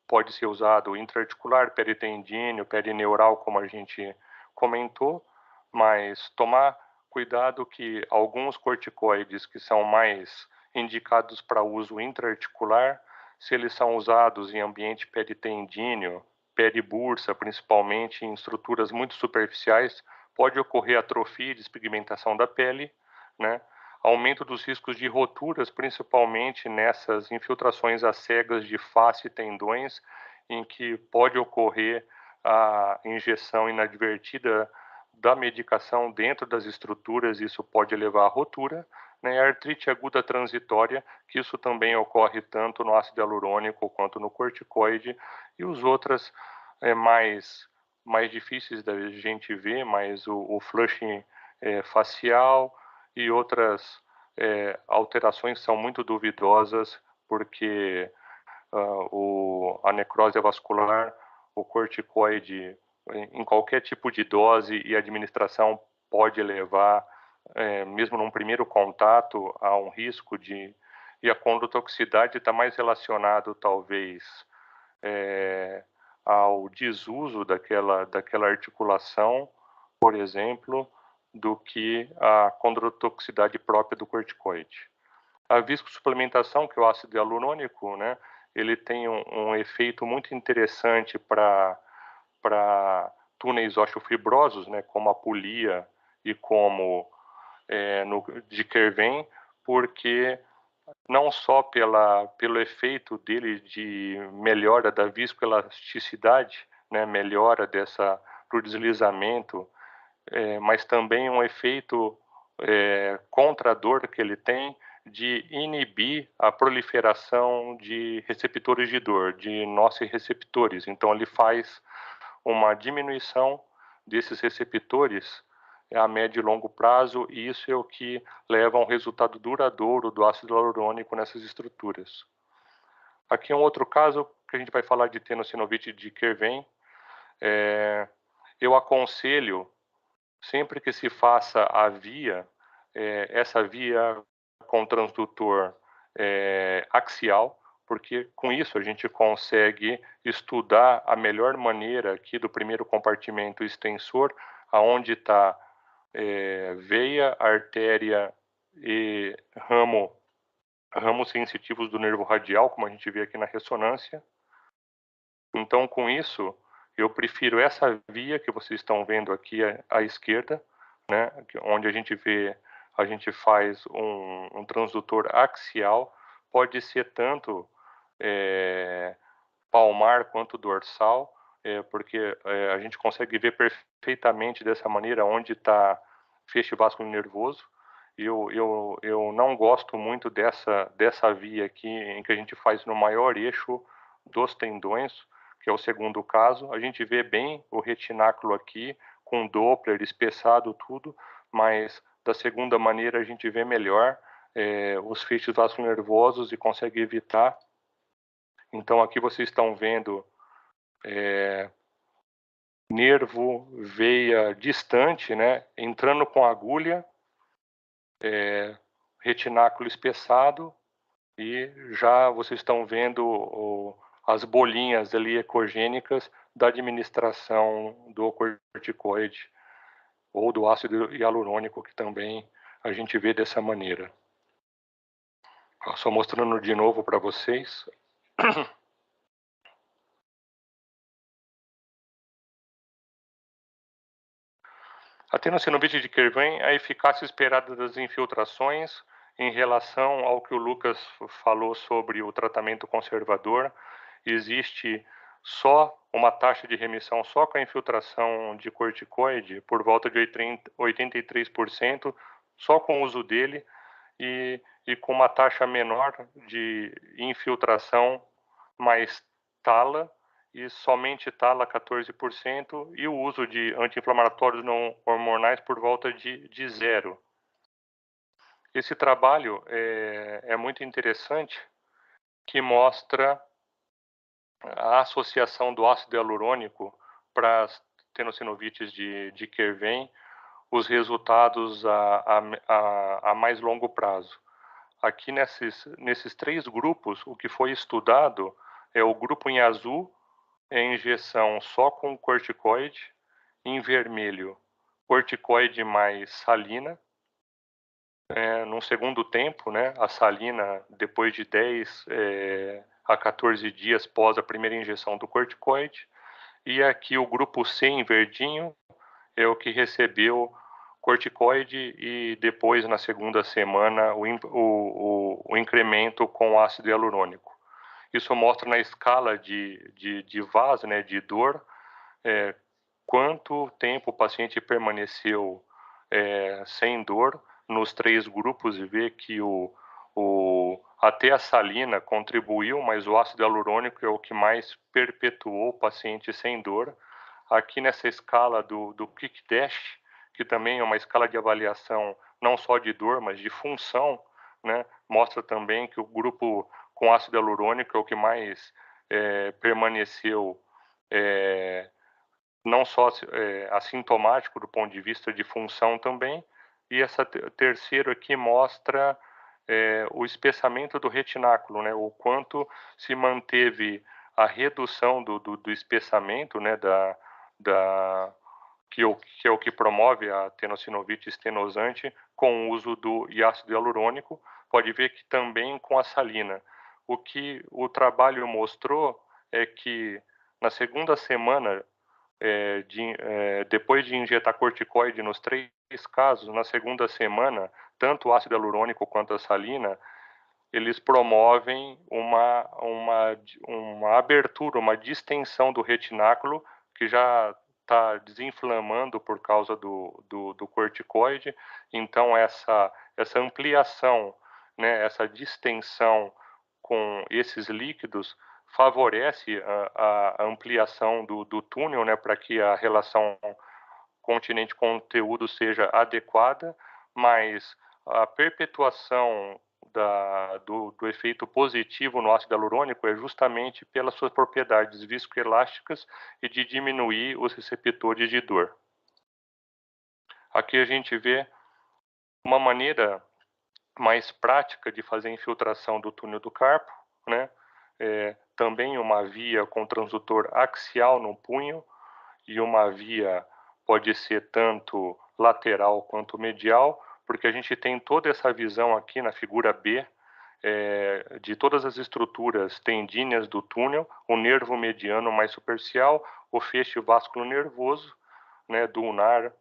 pode ser usado intraarticular, peritendíneo, perineural, como a gente comentou, mas tomar cuidado que alguns corticoides que são mais indicados para uso intraarticular, se eles são usados em ambiente peritendíneo, peribursa, principalmente em estruturas muito superficiais, pode ocorrer atrofia e despigmentação da pele, né? Aumento dos riscos de roturas, principalmente nessas infiltrações às cegas de face e tendões, em que pode ocorrer a injeção inadvertida da medicação dentro das estruturas, isso pode levar à rotura, né? A artrite aguda transitória, que isso também ocorre tanto no ácido hialurônico quanto no corticoide, e os outros mais difíceis da gente ver, mas o flushing facial e outras alterações são muito duvidosas, porque a necrose vascular, o corticoide, em qualquer tipo de dose e administração, pode levar, mesmo num primeiro contato, a um risco de... E a condutoxicidade está mais relacionado, talvez, ao desuso daquela articulação, por exemplo, do que a condutoxicidade própria do corticoide. A viscosuplementação, que é o ácido hialurônico, né, ele tem um efeito muito interessante para túneis osteofibrosos, né, como a polia e como de Kerven, porque não só pelo efeito dele de melhora da viscoelasticidade, né, melhora do deslizamento, mas também um efeito contra a dor que ele tem de inibir a proliferação de receptores de dor, de nociceptores. Então, ele faz uma diminuição desses receptores a médio e longo prazo, e isso é o que leva a um resultado duradouro do ácido hialurônico nessas estruturas. Aqui é um outro caso que a gente vai falar de tenossinovite de Kerven. Eu aconselho, sempre que se faça a via, essa via com transdutor axial, porque com isso a gente consegue estudar a melhor maneira aqui do primeiro compartimento extensor aonde está veia, artéria e ramos sensitivos do nervo radial, como a gente vê aqui na ressonância. Então, com isso, eu prefiro essa via que vocês estão vendo aqui à esquerda, né, onde a gente faz um transdutor axial, pode ser tanto palmar quanto dorsal, porque a gente consegue ver perfeitamente dessa maneira onde está feixe vascular nervoso. Eu não gosto muito dessa via aqui, em que a gente faz no maior eixo dos tendões, que é o segundo caso. A gente vê bem o retináculo aqui, com Doppler, espessado, tudo, mas da segunda maneira a gente vê melhor os feixes vascular nervosos e consegue evitar. Então aqui vocês estão vendo nervo, veia distante, né, entrando com agulha, retináculo espessado, e já vocês estão vendo as bolinhas ali ecogênicas da administração do corticoide ou do ácido hialurônico, que também a gente vê dessa maneira. Só mostrando de novo para vocês. A tenossinovite de Kervin, a eficácia esperada das infiltrações em relação ao que o Lucas falou sobre o tratamento conservador. Existe só uma taxa de remissão só com a infiltração de corticoide por volta de 83%, só com o uso dele, e com uma taxa menor de infiltração mais tala, e somente tala 14%, e o uso de anti-inflamatórios não hormonais por volta de 0. Esse trabalho é muito interessante, que mostra a associação do ácido hialurônico para as tenossinovites de Kervin, os resultados a mais longo prazo. Aqui nesses 3 grupos, o que foi estudado é o grupo em azul, injeção só com corticoide, em vermelho, corticoide mais salina. Num segundo tempo, né, a salina, depois de 10 a 14 dias pós a primeira injeção do corticoide. E aqui o grupo C, em verdinho, é o que recebeu corticoide e depois, na segunda semana, o incremento com ácido hialurônico. Isso mostra na escala de VAS, né, de dor, quanto tempo o paciente permaneceu sem dor nos 3 grupos, e vê que até a salina contribuiu, mas o ácido hialurônico é o que mais perpetuou o paciente sem dor. Aqui nessa escala do Kick-Dash, que também é uma escala de avaliação não só de dor, mas de função, né, mostra também que o grupo com ácido hialurônico é o que mais permaneceu não só assintomático do ponto de vista de função também. E essa terceiro aqui mostra o espessamento do retináculo, né, o quanto se manteve a redução do espessamento, né, que é o que promove a tenossinovite estenosante com o uso do ácido hialurônico. Pode ver que também com a salina. O que o trabalho mostrou é que na segunda semana, depois de injetar corticoide nos 3 casos, na segunda semana, tanto o ácido hialurônico quanto a salina, eles promovem uma abertura, uma distensão do retináculo, que já está desinflamando por causa do corticoide. Então, essa ampliação, né, essa distensão com esses líquidos favorece a ampliação do túnel, né, para que a relação continente-conteúdo seja adequada, mas a perpetuação do efeito positivo no ácido hialurônico é justamente pelas suas propriedades viscoelásticas e de diminuir os receptores de dor. Aqui a gente vê uma maneira mais prática de fazer a infiltração do túnel do carpo, né? Também uma via com transdutor axial no punho e uma via pode ser tanto lateral quanto medial, porque a gente tem toda essa visão aqui na figura B, de todas as estruturas tendíneas do túnel, o nervo mediano mais superficial, o feixe vasculo nervoso, né, do ulnar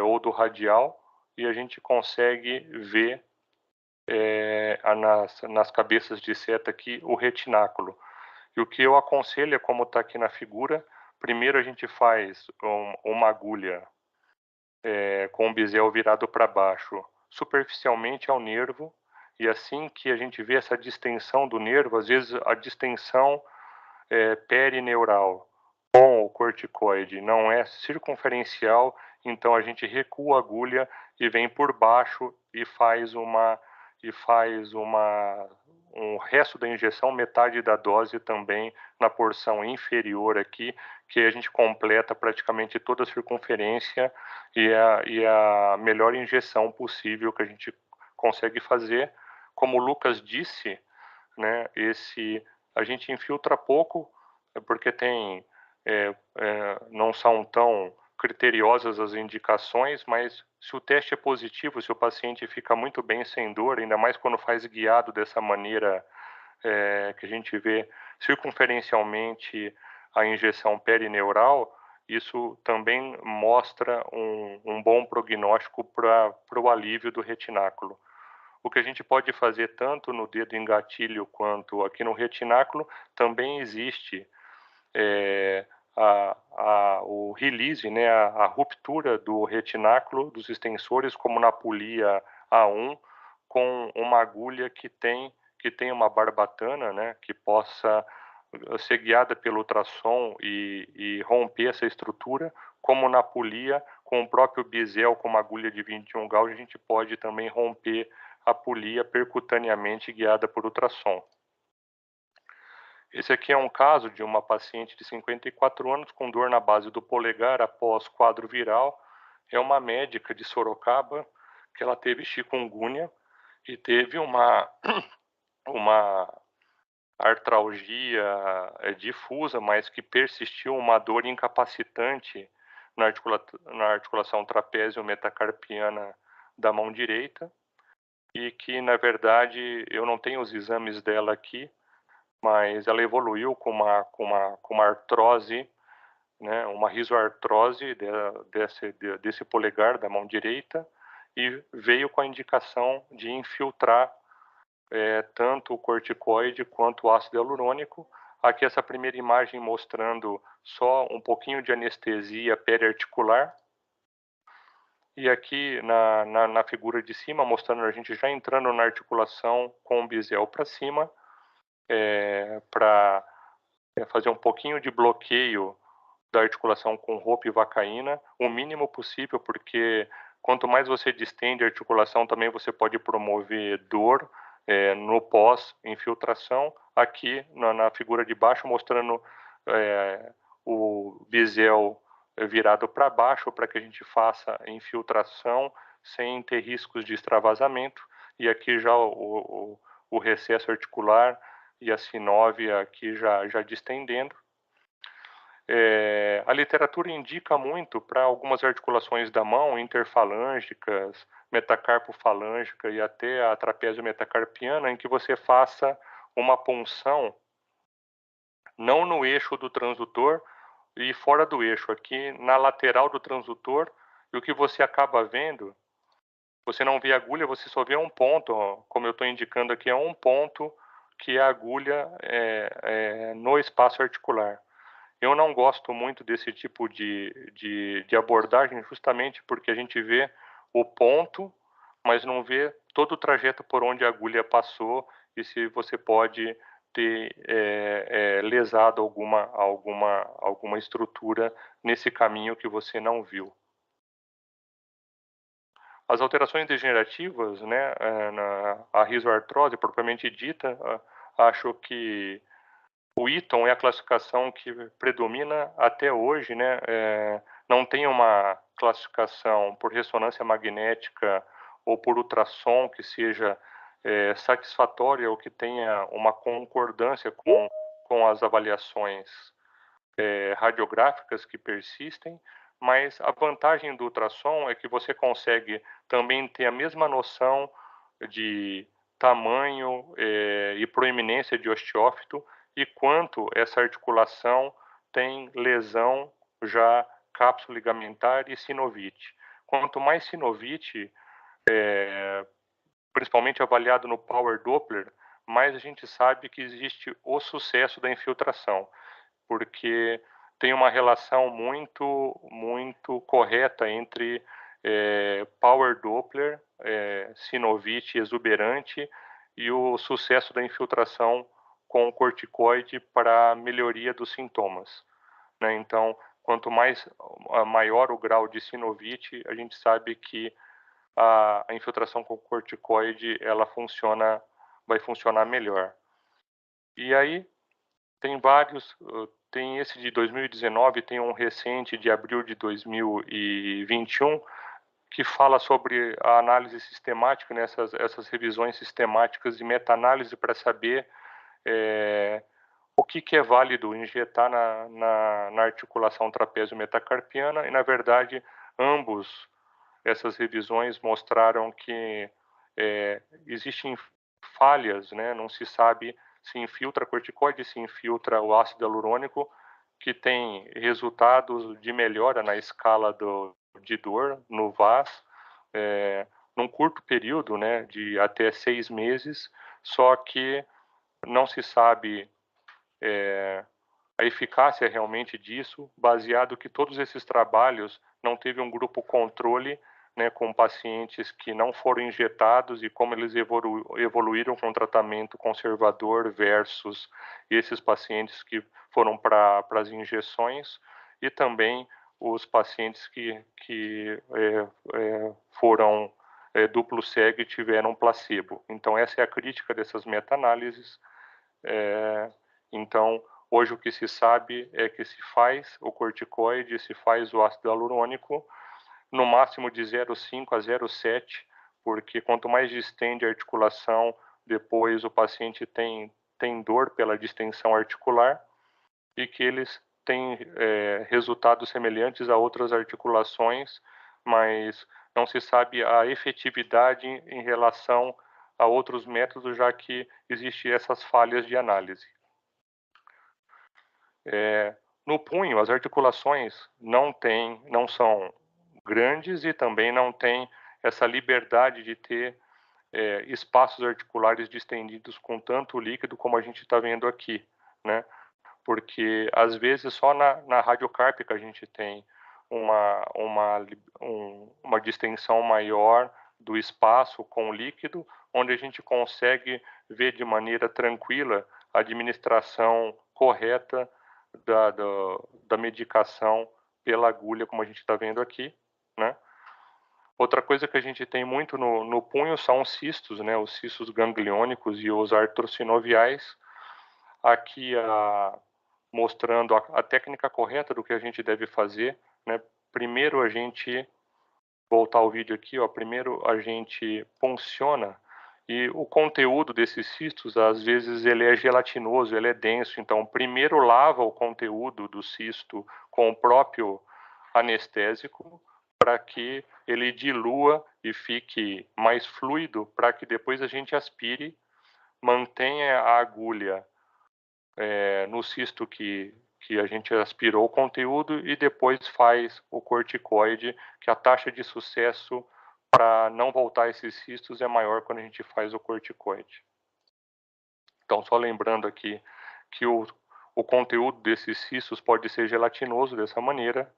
ou do radial, e a gente consegue ver nas cabeças de seta aqui o retináculo. E o que eu aconselho é, como está aqui na figura, primeiro a gente faz uma agulha com o bisel virado para baixo, superficialmente ao nervo, e assim que a gente vê essa distensão do nervo, às vezes a distensão perineural com o corticoide não é circunferencial, então a gente recua a agulha e vem por baixo e faz um resto da injeção, metade da dose também na porção inferior aqui, que a gente completa praticamente toda a circunferência e a melhor injeção possível que a gente consegue fazer. Como o Lucas disse, né, a gente infiltra pouco, porque não são tão criteriosas as indicações, mas se o teste é positivo, se o paciente fica muito bem sem dor, ainda mais quando faz guiado dessa maneira que a gente vê circunferencialmente a injeção perineural, isso também mostra um bom prognóstico para o alívio do retináculo. O que a gente pode fazer tanto no dedo engatilho quanto aqui no retináculo, também existe o release, né, a ruptura do retináculo, dos extensores, como na polia A1, com uma agulha que tem uma barbatana, né, que possa ser guiada pelo ultrassom e romper essa estrutura, como na polia, com o próprio bisel, com uma agulha de 21 gauge, a gente pode também romper a polia percutaneamente guiada por ultrassom. Esse aqui é um caso de uma paciente de 54 anos com dor na base do polegar após quadro viral. É uma médica de Sorocaba que ela teve chikungunya e teve uma artralgia difusa, mas que persistiu uma dor incapacitante na articulação trapézio-metacarpiana da mão direita e que, na verdade, eu não tenho os exames dela aqui, mas ela evoluiu com uma artrose, né, uma rizoartrose desse polegar da mão direita, e veio com a indicação de infiltrar tanto o corticoide quanto o ácido hialurônico. Aqui essa primeira imagem mostrando só um pouquinho de anestesia periarticular, e aqui na figura de cima mostrando a gente já entrando na articulação com o bisel para cima, para fazer um pouquinho de bloqueio da articulação com roupa e vacaína, o mínimo possível, porque quanto mais você distende a articulação, também você pode promover dor no pós-infiltração. Aqui na figura de baixo, mostrando o bisel virado para baixo, para que a gente faça a infiltração sem ter riscos de extravasamento. E aqui já o recesso articular e a sinóvia aqui já distendendo. A literatura indica muito para algumas articulações da mão, interfalângicas, metacarpofalângica e até a trapézio metacarpiana, em que você faça uma punção não no eixo do transdutor e fora do eixo, aqui na lateral do transdutor, e o que você acaba vendo, você não vê agulha, você só vê um ponto, ó, como eu estou indicando aqui, é um ponto que é a agulha no espaço articular. Eu não gosto muito desse tipo de abordagem, justamente porque a gente vê o ponto, mas não vê todo o trajeto por onde a agulha passou e se você pode ter lesado alguma estrutura nesse caminho que você não viu. As alterações degenerativas, né, a rizoartrose propriamente dita, acho que o Eaton é a classificação que predomina até hoje, né? Não tem uma classificação por ressonância magnética ou por ultrassom que seja satisfatória ou que tenha uma concordância com as avaliações radiográficas que persistem, mas a vantagem do ultrassom é que você consegue também ter a mesma noção de tamanho e proeminência de osteófito e quanto essa articulação tem lesão já cápsula ligamentar e sinovite. Quanto mais sinovite, principalmente avaliado no Power Doppler, mais a gente sabe que existe o sucesso da infiltração, porque tem uma relação muito correta entre Power Doppler, sinovite exuberante e o sucesso da infiltração com o corticoide para a melhoria dos sintomas, né? Então, quanto maior o grau de sinovite, a gente sabe que a infiltração com corticoide vai funcionar melhor. E aí tem vários, tem esse de 2019, tem um recente de abril de 2021 que fala sobre a análise sistemática, né, essas revisões sistemáticas de meta-análise para saber o que é válido injetar na articulação trapézio-metacarpiana, e na verdade essas revisões mostraram que existem falhas, né? Não se sabe se infiltra corticoide, se infiltra o ácido hialurônico, que tem resultados de melhora na escala de dor no VAS, num curto período, né, de até 6 meses, só que não se sabe a eficácia realmente disso, baseado que todos esses trabalhos não teve um grupo controle, né, com pacientes que não foram injetados e como eles evoluíram com tratamento conservador versus esses pacientes que foram para as injeções, e também os pacientes que foram duplo cego e tiveram placebo. Então, essa é a crítica dessas meta-análises. Então, hoje o que se sabe é que se faz o corticoide, se faz o ácido hialurônico, no máximo de 0,5 a 0,7, porque quanto mais distende a articulação, depois o paciente tem dor pela distensão articular, e que eles têm resultados semelhantes a outras articulações, mas não se sabe a efetividade em relação a outros métodos, já que existem essas falhas de análise. No punho, as articulações não são grandes e também não tem essa liberdade de ter espaços articulares distendidos com tanto líquido como a gente está vendo aqui, né? Porque às vezes só na radiocárpica a gente tem uma distensão maior do espaço com o líquido, onde a gente consegue ver de maneira tranquila a administração correta da medicação pela agulha, como a gente está vendo aqui, né? Outra coisa que a gente tem muito no punho são os cistos, né? Os cistos gangliônicos e os artrosinoviais. Aqui mostrando a técnica correta do que a gente deve fazer, né? Primeiro a gente, voltar ao vídeo aqui, ó, primeiro a gente punciona, e o conteúdo desses cistos, às vezes, ele é gelatinoso, ele é denso. Então, primeiro lava o conteúdo do cisto com o próprio anestésico, para que ele dilua e fique mais fluido, para que depois a gente aspire, mantenha a agulha no cisto que a gente aspirou o conteúdo, e depois faz o corticoide, que a taxa de sucesso para não voltar esses cistos é maior quando a gente faz o corticoide. Então, só lembrando aqui que o conteúdo desses cistos pode ser gelatinoso dessa maneira,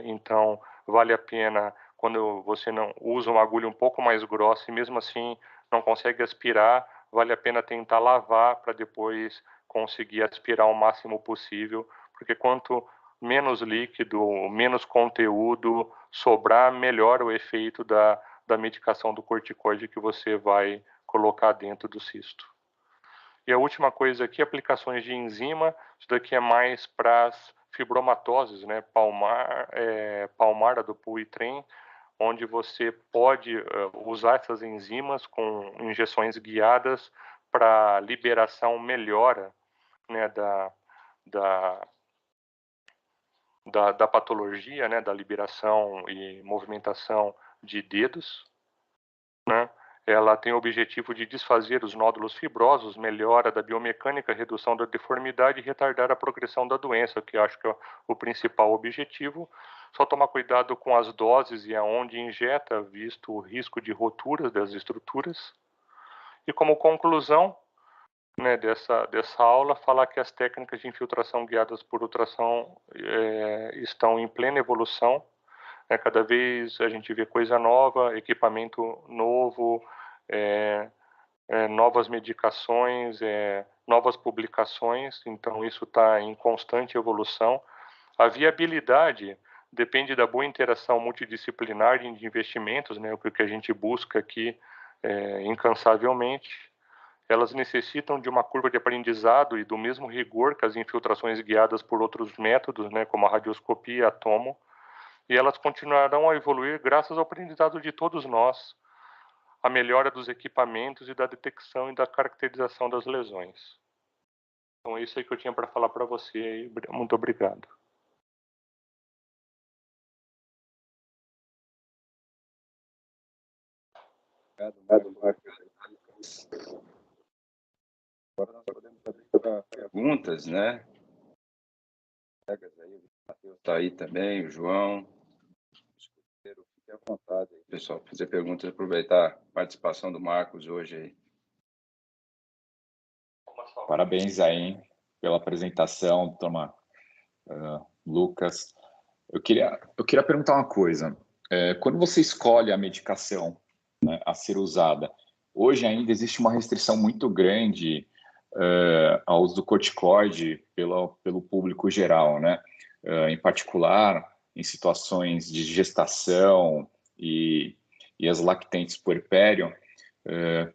então vale a pena, quando você não usa uma agulha um pouco mais grossa e mesmo assim não consegue aspirar, vale a pena tentar lavar para depois conseguir aspirar o máximo possível, porque quanto menos líquido, menos conteúdo sobrar, melhor o efeito da medicação do corticoide que você vai colocar dentro do cisto. E a última coisa aqui, aplicações de enzima. Isso daqui é mais para as fibromatoses, né? Palmar do Dupuytren, onde você pode usar essas enzimas com injeções guiadas para liberação melhora, né, da patologia, né, da liberação e movimentação de dedos, né? Ela tem o objetivo de desfazer os nódulos fibrosos, melhora da biomecânica, redução da deformidade e retardar a progressão da doença, que eu acho que é o principal objetivo. Só tomar cuidado com as doses e aonde injeta, visto o risco de roturas das estruturas. E como conclusão, né, dessa aula, falar que as técnicas de infiltração guiadas por ultrassom estão em plena evolução. Cada vez a gente vê coisa nova, equipamento novo, novas medicações, novas publicações, então isso está em constante evolução. A viabilidade depende da boa interação multidisciplinar de investimentos, né, o que a gente busca aqui incansavelmente. Elas necessitam de uma curva de aprendizado e do mesmo rigor que as infiltrações guiadas por outros métodos, né, como a radioscopia e a tomo, e elas continuarão a evoluir graças ao aprendizado de todos nós, a melhora dos equipamentos e da detecção e da caracterização das lesões. Então é isso aí que eu tinha para falar para você. Muito obrigado. Obrigado, Marcos. Agora nós podemos abrir para perguntas, né? O Matheus está aí também, o João. Fique à vontade aí, pessoal, fazer perguntas, aproveitar a participação do Marcos hoje aí. Parabéns aí, hein, pela apresentação, turma. Lucas. Eu queria perguntar uma coisa. Quando você escolhe a medicação, né, a ser usada, hoje ainda existe uma restrição muito grande ao uso do corticoide pelo público geral, né? Em particular, em situações de gestação e as lactentes puerpério,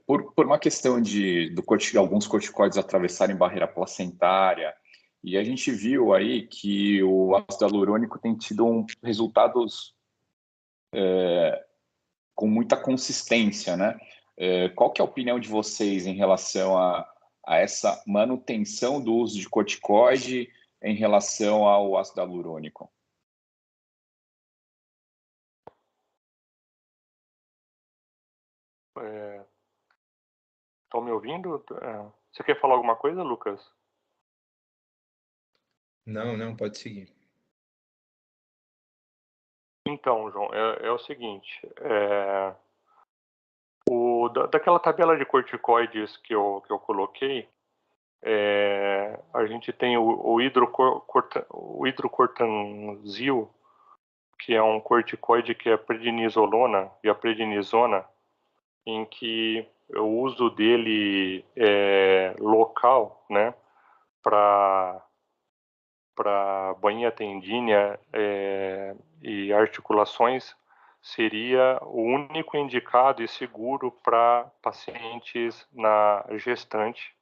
por uma questão de alguns corticoides atravessarem barreira placentária. E a gente viu aí que o ácido hialurônico tem tido resultados com muita consistência, né? Qual que é a opinião de vocês em relação a essa manutenção do uso de corticoide em relação ao ácido hialurônico? Estão me ouvindo? Você quer falar alguma coisa, Lucas? Não, pode seguir. Então, João, é o seguinte, daquela tabela de corticoides que eu coloquei, a gente tem o hidrocortanzil, que é um corticoide que é prednisolona e a prednisona, em que o uso dele local, né, para bainha tendínea e articulações, seria o único indicado e seguro para pacientes na gestante.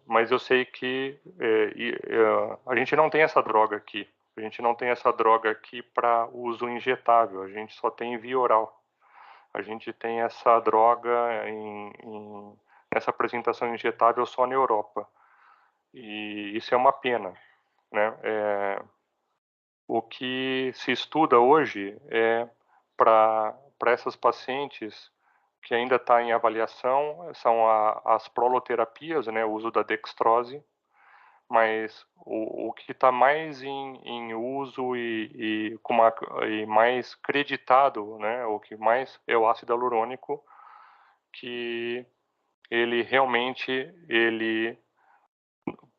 Mas eu sei que a gente não tem essa droga aqui. A gente não tem essa droga aqui para uso injetável. A gente só tem via oral. A gente tem essa droga nessa apresentação injetável só na Europa. E isso é uma pena, né? O que se estuda hoje para essas pacientes que ainda está em avaliação são as proloterapias, né, o uso da dextrose, mas o que está mais em uso e mais creditado, né, o que mais é o ácido hialurônico, que ele realmente,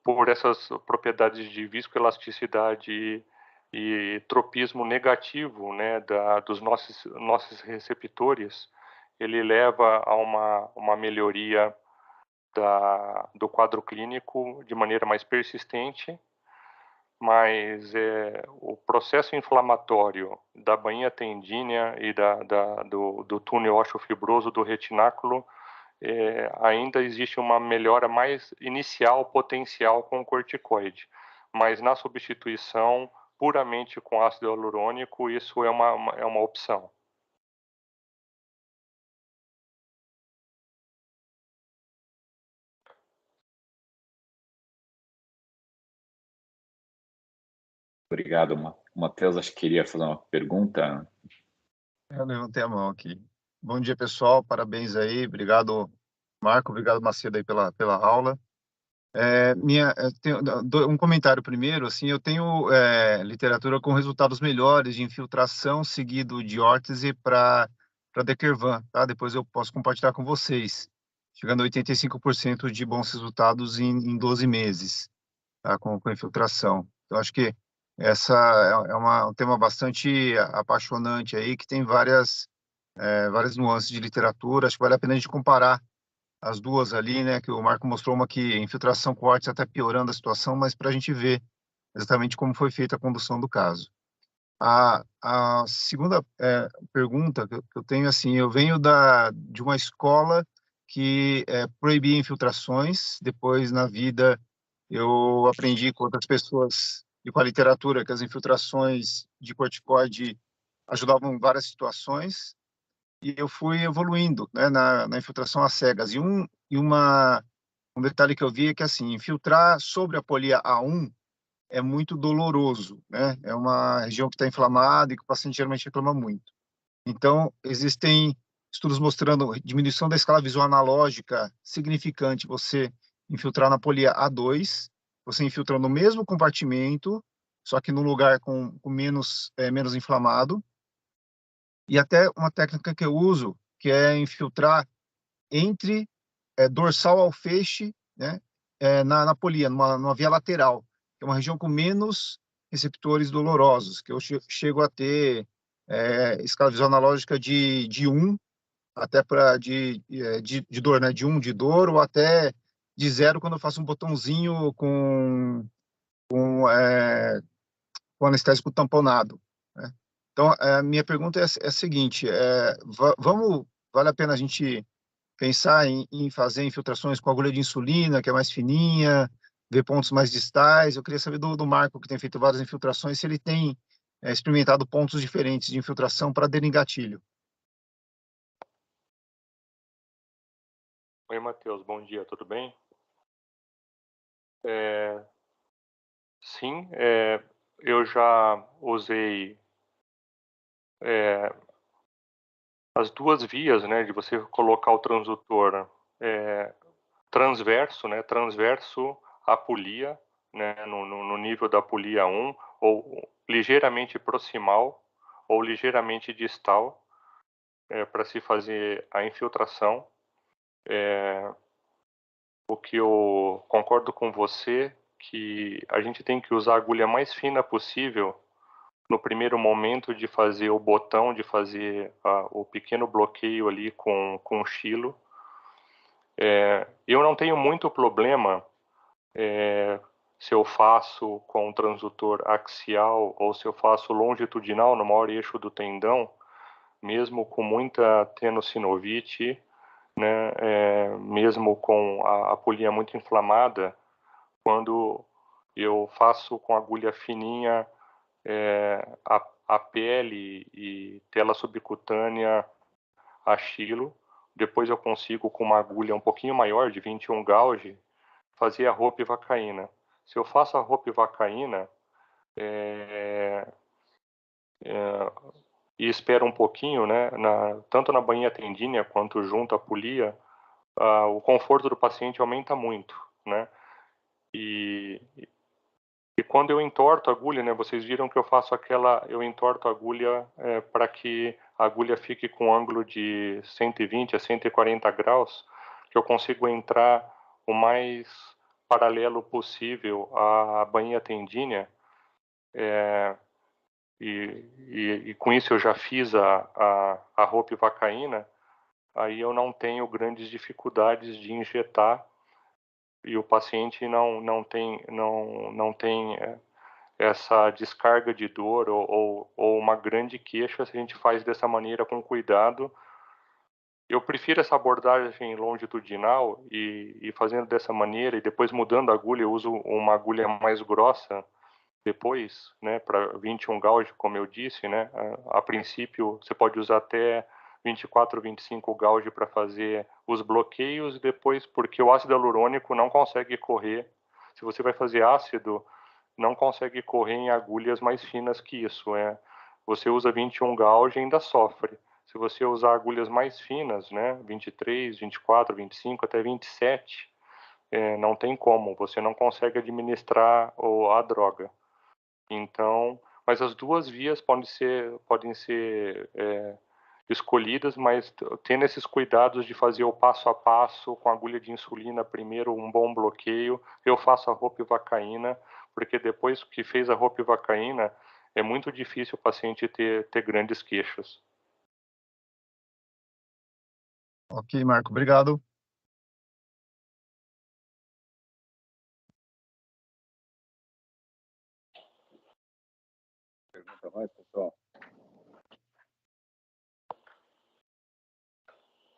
por essas propriedades de viscoelasticidade e tropismo negativo, né, dos nossos receptores, ele leva a uma melhoria do quadro clínico de maneira mais persistente, mas o processo inflamatório da bainha tendínea e do túnel ósseo-fibroso do retináculo, ainda existe uma melhora mais inicial, potencial com o corticoide, mas na substituição puramente com ácido hialurônico, isso é uma opção. Obrigado, Matheus. Acho que queria fazer uma pergunta. Eu levantei a mão aqui. Bom dia, pessoal. Parabéns aí. Obrigado, Marco. Obrigado, Macedo, aí pela aula. Tenho um comentário primeiro. Assim, eu tenho literatura com resultados melhores de infiltração seguido de órtese para Dequervan, tá? Depois eu posso compartilhar com vocês. Chegando a 85% de bons resultados em 12 meses, tá? Com infiltração. Então, acho que essa um tema bastante apaixonante aí, que tem várias nuances de literatura. Acho que vale a pena a gente comparar as duas ali, né? Que o Marco mostrou uma que infiltração com órtese até piorando a situação, mas para a gente ver exatamente como foi feita a condução do caso. A segunda pergunta que eu tenho, assim, eu venho de uma escola que proibia infiltrações. Depois, na vida, eu aprendi com outras pessoas e com a literatura que as infiltrações de corticoide ajudavam em várias situações, e eu fui evoluindo, né, na infiltração às cegas. Um detalhe que eu vi é que, assim, infiltrar sobre a polia A1 é muito doloroso, né? É uma região que está inflamada e que o paciente geralmente reclama muito. Então, existem estudos mostrando diminuição da escala visual analógica significante. Você infiltrar na polia A2, você infiltra no mesmo compartimento, só que num lugar com menos inflamado. E até uma técnica que eu uso, que é infiltrar entre dorsal ao feixe, né, na polia, numa via lateral, que é uma região com menos receptores dolorosos, que eu chego a ter escala visual analógica de 1 até de dor, né, de 1 de dor, ou até de 0 quando eu faço um botãozinho com anestésico tamponado, né? Então, a minha pergunta é a seguinte: vale a pena a gente pensar em fazer infiltrações com agulha de insulina, que é mais fininha, ver pontos mais distais? Eu queria saber do Marco, que tem feito várias infiltrações, se ele tem experimentado pontos diferentes de infiltração para gatilho. Oi, Matheus, bom dia, tudo bem? Sim, eu já usei as duas vias, né, de você colocar o transdutor transverso, né, transverso à polia, né, no nível da polia 1, ou ligeiramente proximal ou ligeiramente distal, para se fazer a infiltração. O que eu concordo com você, que a gente tem que usar a agulha mais fina possível no primeiro momento de fazer o botão, de fazer o pequeno bloqueio ali com o chilo. Eu não tenho muito problema se eu faço com o transdutor axial ou se eu faço longitudinal no maior eixo do tendão, mesmo com muita tenossinovite, né, mesmo com a polia muito inflamada. Quando eu faço com agulha fininha a pele e tela subcutânea a chilo, depois eu consigo, com uma agulha um pouquinho maior, de 21 gauge, fazer a ropivacaína. Se eu faço a ropivacaína e espero um pouquinho, né, tanto na bainha tendínea quanto junto à polia, o conforto do paciente aumenta muito, né? E quando eu entorto a agulha, né, vocês viram que eu entorto a agulha para que a agulha fique com ângulo de 120 a 140 graus, que eu consigo entrar o mais paralelo possível à bainha tendínea, e com isso eu já fiz a ropivacaína. Aí eu não tenho grandes dificuldades de injetar e o paciente não tem essa descarga de dor ou uma grande queixa se a gente faz dessa maneira com cuidado. Eu prefiro essa abordagem longitudinal e fazendo dessa maneira e depois mudando a agulha. Eu uso uma agulha mais grossa depois, né, para 21 gauge, como eu disse, né. A princípio você pode usar até 24, 25 gauge para fazer os bloqueios, depois, porque o ácido hialurônico não consegue correr. Se você vai fazer ácido não consegue correr em agulhas mais finas que isso. Você usa 21 gauge e ainda sofre. Se você usar agulhas mais finas, né, 23, 24, 25, até 27, não tem como, você não consegue administrar a droga. Então, mas as duas vias podem ser escolhidas, mas tendo esses cuidados de fazer o passo a passo com agulha de insulina primeiro, um bom bloqueio. Eu faço a ropivacaína, porque depois que fez a ropivacaína, é muito difícil o paciente ter grandes queixas. Ok, Marco, obrigado. Pergunta mais, pessoal.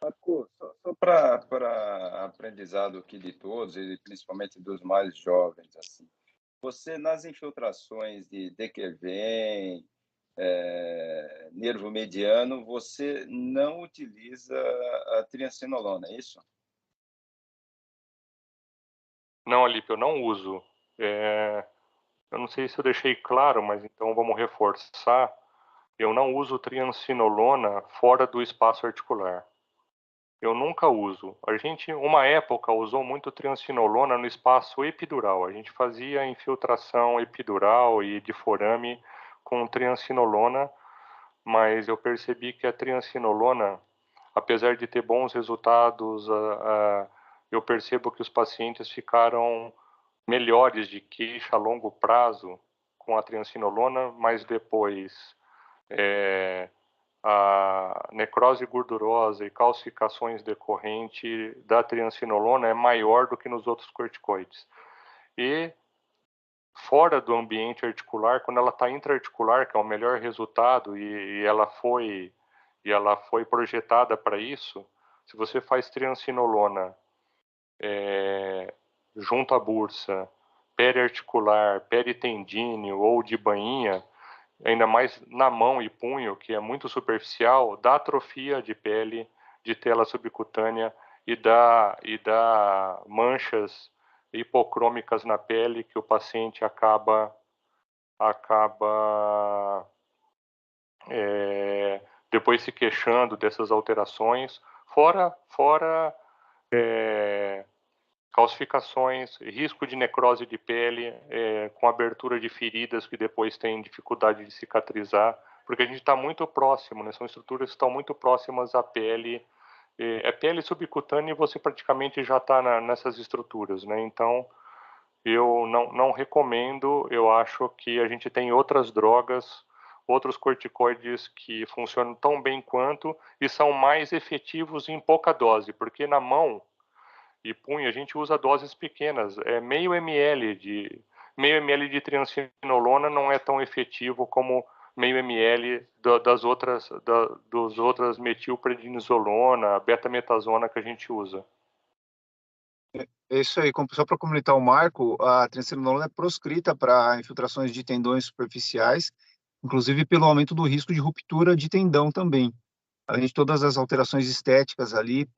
Marco, só para aprendizado aqui de todos, e principalmente dos mais jovens, assim, você nas infiltrações de Dequervem, nervo mediano, você não utiliza a triancinolona, é isso? Não, Alípio, eu não uso. Eu não sei se eu deixei claro, mas então vamos reforçar. Eu não uso triancinolona fora do espaço articular. Eu nunca uso. A gente, uma época, usou muito triancinolona no espaço epidural. A gente fazia infiltração epidural e de forame com triancinolona, mas eu percebi que a triancinolona, apesar de ter bons resultados, eu percebo que os pacientes ficaram melhores de queixa a longo prazo com a triancinolona, mas depois a necrose gordurosa e calcificações decorrente da triancinolona é maior do que nos outros corticoides. E fora do ambiente articular, quando ela está intraarticular, que é o melhor resultado, e ela foi projetada para isso, se você faz triancinolona junto à bursa, periarticular, peritendíneo ou de bainha, ainda mais na mão e punho, que é muito superficial, dá atrofia de pele, de tela subcutânea e dá manchas hipocrômicas na pele que o paciente acaba depois se queixando dessas alterações, fora calcificações, risco de necrose de pele, com abertura de feridas que depois têm dificuldade de cicatrizar, porque a gente está muito próximo, né? São estruturas que estão muito próximas à pele, pele subcutânea e você praticamente já está nessas estruturas, né? Então, eu não recomendo, eu acho que a gente tem outras drogas, outros corticoides que funcionam tão bem quanto e são mais efetivos em pouca dose, porque na mão e punho, a gente usa doses pequenas. Meio ml de triancinolona não é tão efetivo como meio ml das outras metilprednisolona, betametasona que a gente usa. É isso aí, só para complementar o Marco, a triancinolona é proscrita para infiltrações de tendões superficiais, inclusive pelo aumento do risco de ruptura de tendão também. Além de todas as alterações estéticas ali,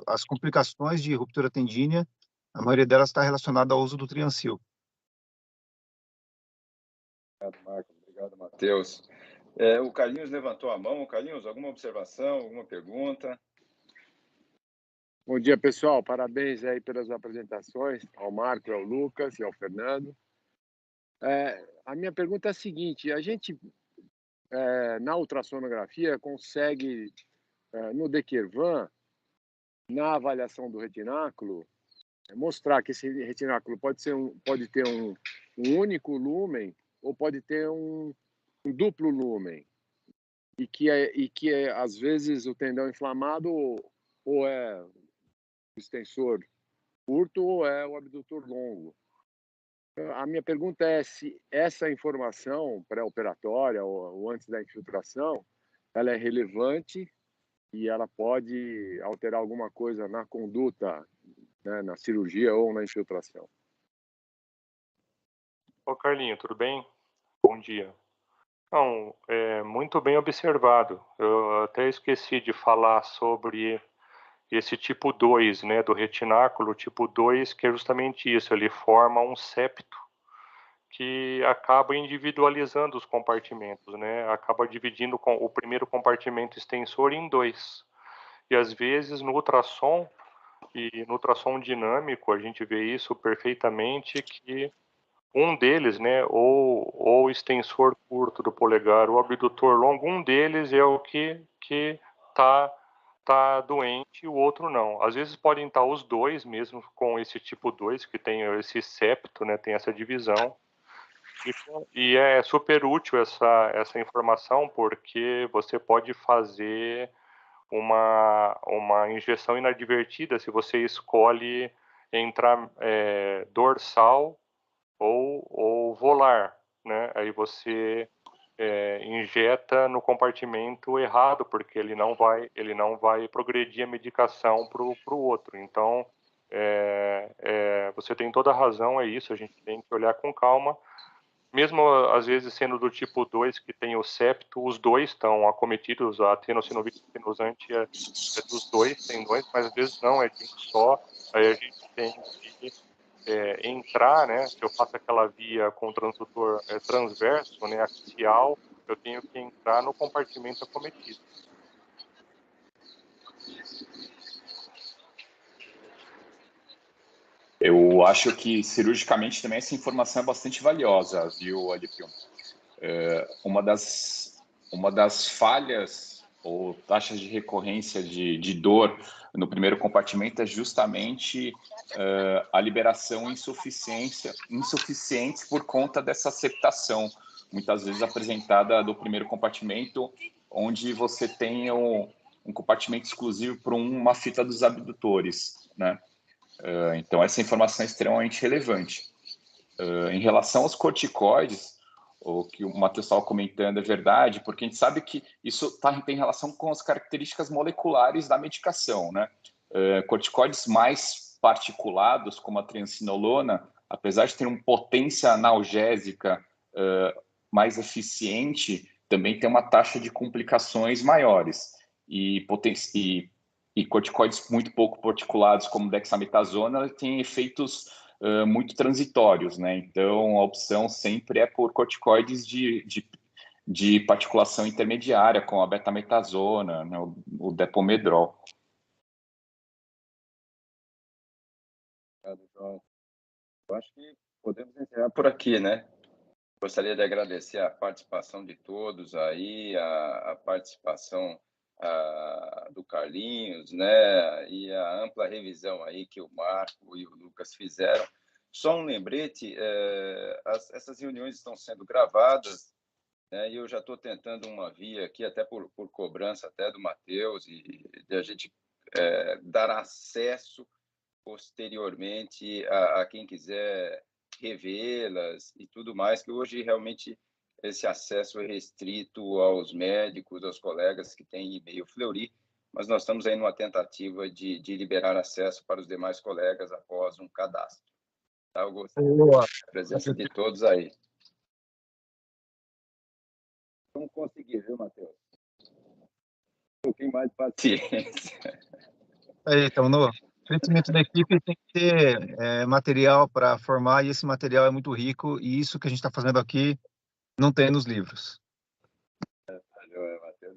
as complicações de ruptura tendínea, a maioria delas está relacionada ao uso do triancil. Obrigado, Marco. Obrigado, Matheus. O Carlinhos levantou a mão. Carlinhos, alguma observação, alguma pergunta? Bom dia, pessoal. Parabéns aí pelas apresentações, ao Marco, ao Lucas e ao Fernando. A minha pergunta é a seguinte: a gente, na ultrassonografia, consegue, no Dequervan, na avaliação do retináculo, mostrar que esse retináculo pode ter um único lúmen ou pode ter um duplo lúmen, e que às vezes o tendão inflamado ou é o extensor curto ou é o abdutor longo. A minha pergunta é se essa informação pré-operatória ou antes da infiltração, ela é relevante e ela pode alterar alguma coisa na conduta, né, na cirurgia ou na infiltração. Ô Carlinho, tudo bem? Bom dia. Não, muito bem observado. Eu até esqueci de falar sobre esse tipo 2, né, do retináculo tipo 2, que é justamente isso, ele forma um septo, que acaba individualizando os compartimentos, né? Acaba dividindo o primeiro compartimento extensor em dois. E às vezes no ultrassom dinâmico a gente vê isso perfeitamente, que um deles, né, ou o extensor curto do polegar, o abdutor longo, um deles é o que tá doente e o outro não. Às vezes podem estar os dois mesmo com esse tipo 2, que tem esse septo, né, tem essa divisão. E é super útil essa informação, porque você pode fazer uma injeção inadvertida se você escolhe entrar dorsal ou volar, né? Aí você injeta no compartimento errado, porque ele não vai progredir a medicação para o outro. Então, você tem toda a razão, é isso, a gente tem que olhar com calma. Mesmo às vezes sendo do tipo 2, que tem o septo, os dois estão acometidos, a tenossinovite tenusante é dos dois tendões, mas às vezes não, é de um só. Aí a gente tem que entrar, né? Se eu faço aquela via com transdutor transverso, né, axial, eu tenho que entrar no compartimento acometido. Eu acho que cirurgicamente também essa informação é bastante valiosa, viu, Alipio? Uma das falhas ou taxas de recorrência de dor no primeiro compartimento é justamente a liberação insuficiente por conta dessa septação, muitas vezes apresentada do primeiro compartimento, onde você tem um compartimento exclusivo para uma fita dos abdutores, né? Então, essa informação é extremamente relevante. Em relação aos corticoides, o que o Matheus estava comentando é verdade, porque a gente sabe que isso tem relação com as características moleculares da medicação, né? Corticoides mais particulados, como a triamcinolona, apesar de ter uma potência analgésica mais eficiente, também tem uma taxa de complicações maiores. E corticoides muito pouco particulados, como dexametasona, têm efeitos muito transitórios, né? Então, a opção sempre é por corticoides de particulação intermediária, como a betametasona, né? O depomedrol. Obrigado, João. Eu acho que podemos encerrar por aqui, né? Gostaria de agradecer a participação de todos aí, a participação do Carlinhos, né? E a ampla revisão aí que o Marco e o Lucas fizeram. Só um lembrete, essas reuniões estão sendo gravadas, né? E eu já estou tentando uma via aqui, até por cobrança até do Matheus, e de a gente dar acesso posteriormente a quem quiser revê-las e tudo mais, que hoje realmente esse acesso é restrito aos médicos, aos colegas que têm e-mail Fleury, mas nós estamos aí numa tentativa de liberar acesso para os demais colegas após um cadastro. Tá? Eu gostaria da presença de todos aí. Vamos conseguir, viu, Matheus? Um pouquinho mais de paciência. Aí, então, no crescimento da equipe tem que ter material para formar, e esse material é muito rico, e isso que a gente está fazendo aqui não tem nos livros. Valeu, Matheus.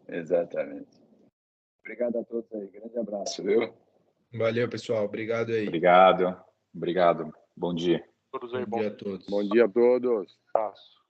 Exatamente. Obrigado a todos aí. Grande abraço, viu? Valeu, pessoal. Obrigado aí. Obrigado. Bom dia. Todos aí, Bom dia a todos. Bom dia a todos. abraço.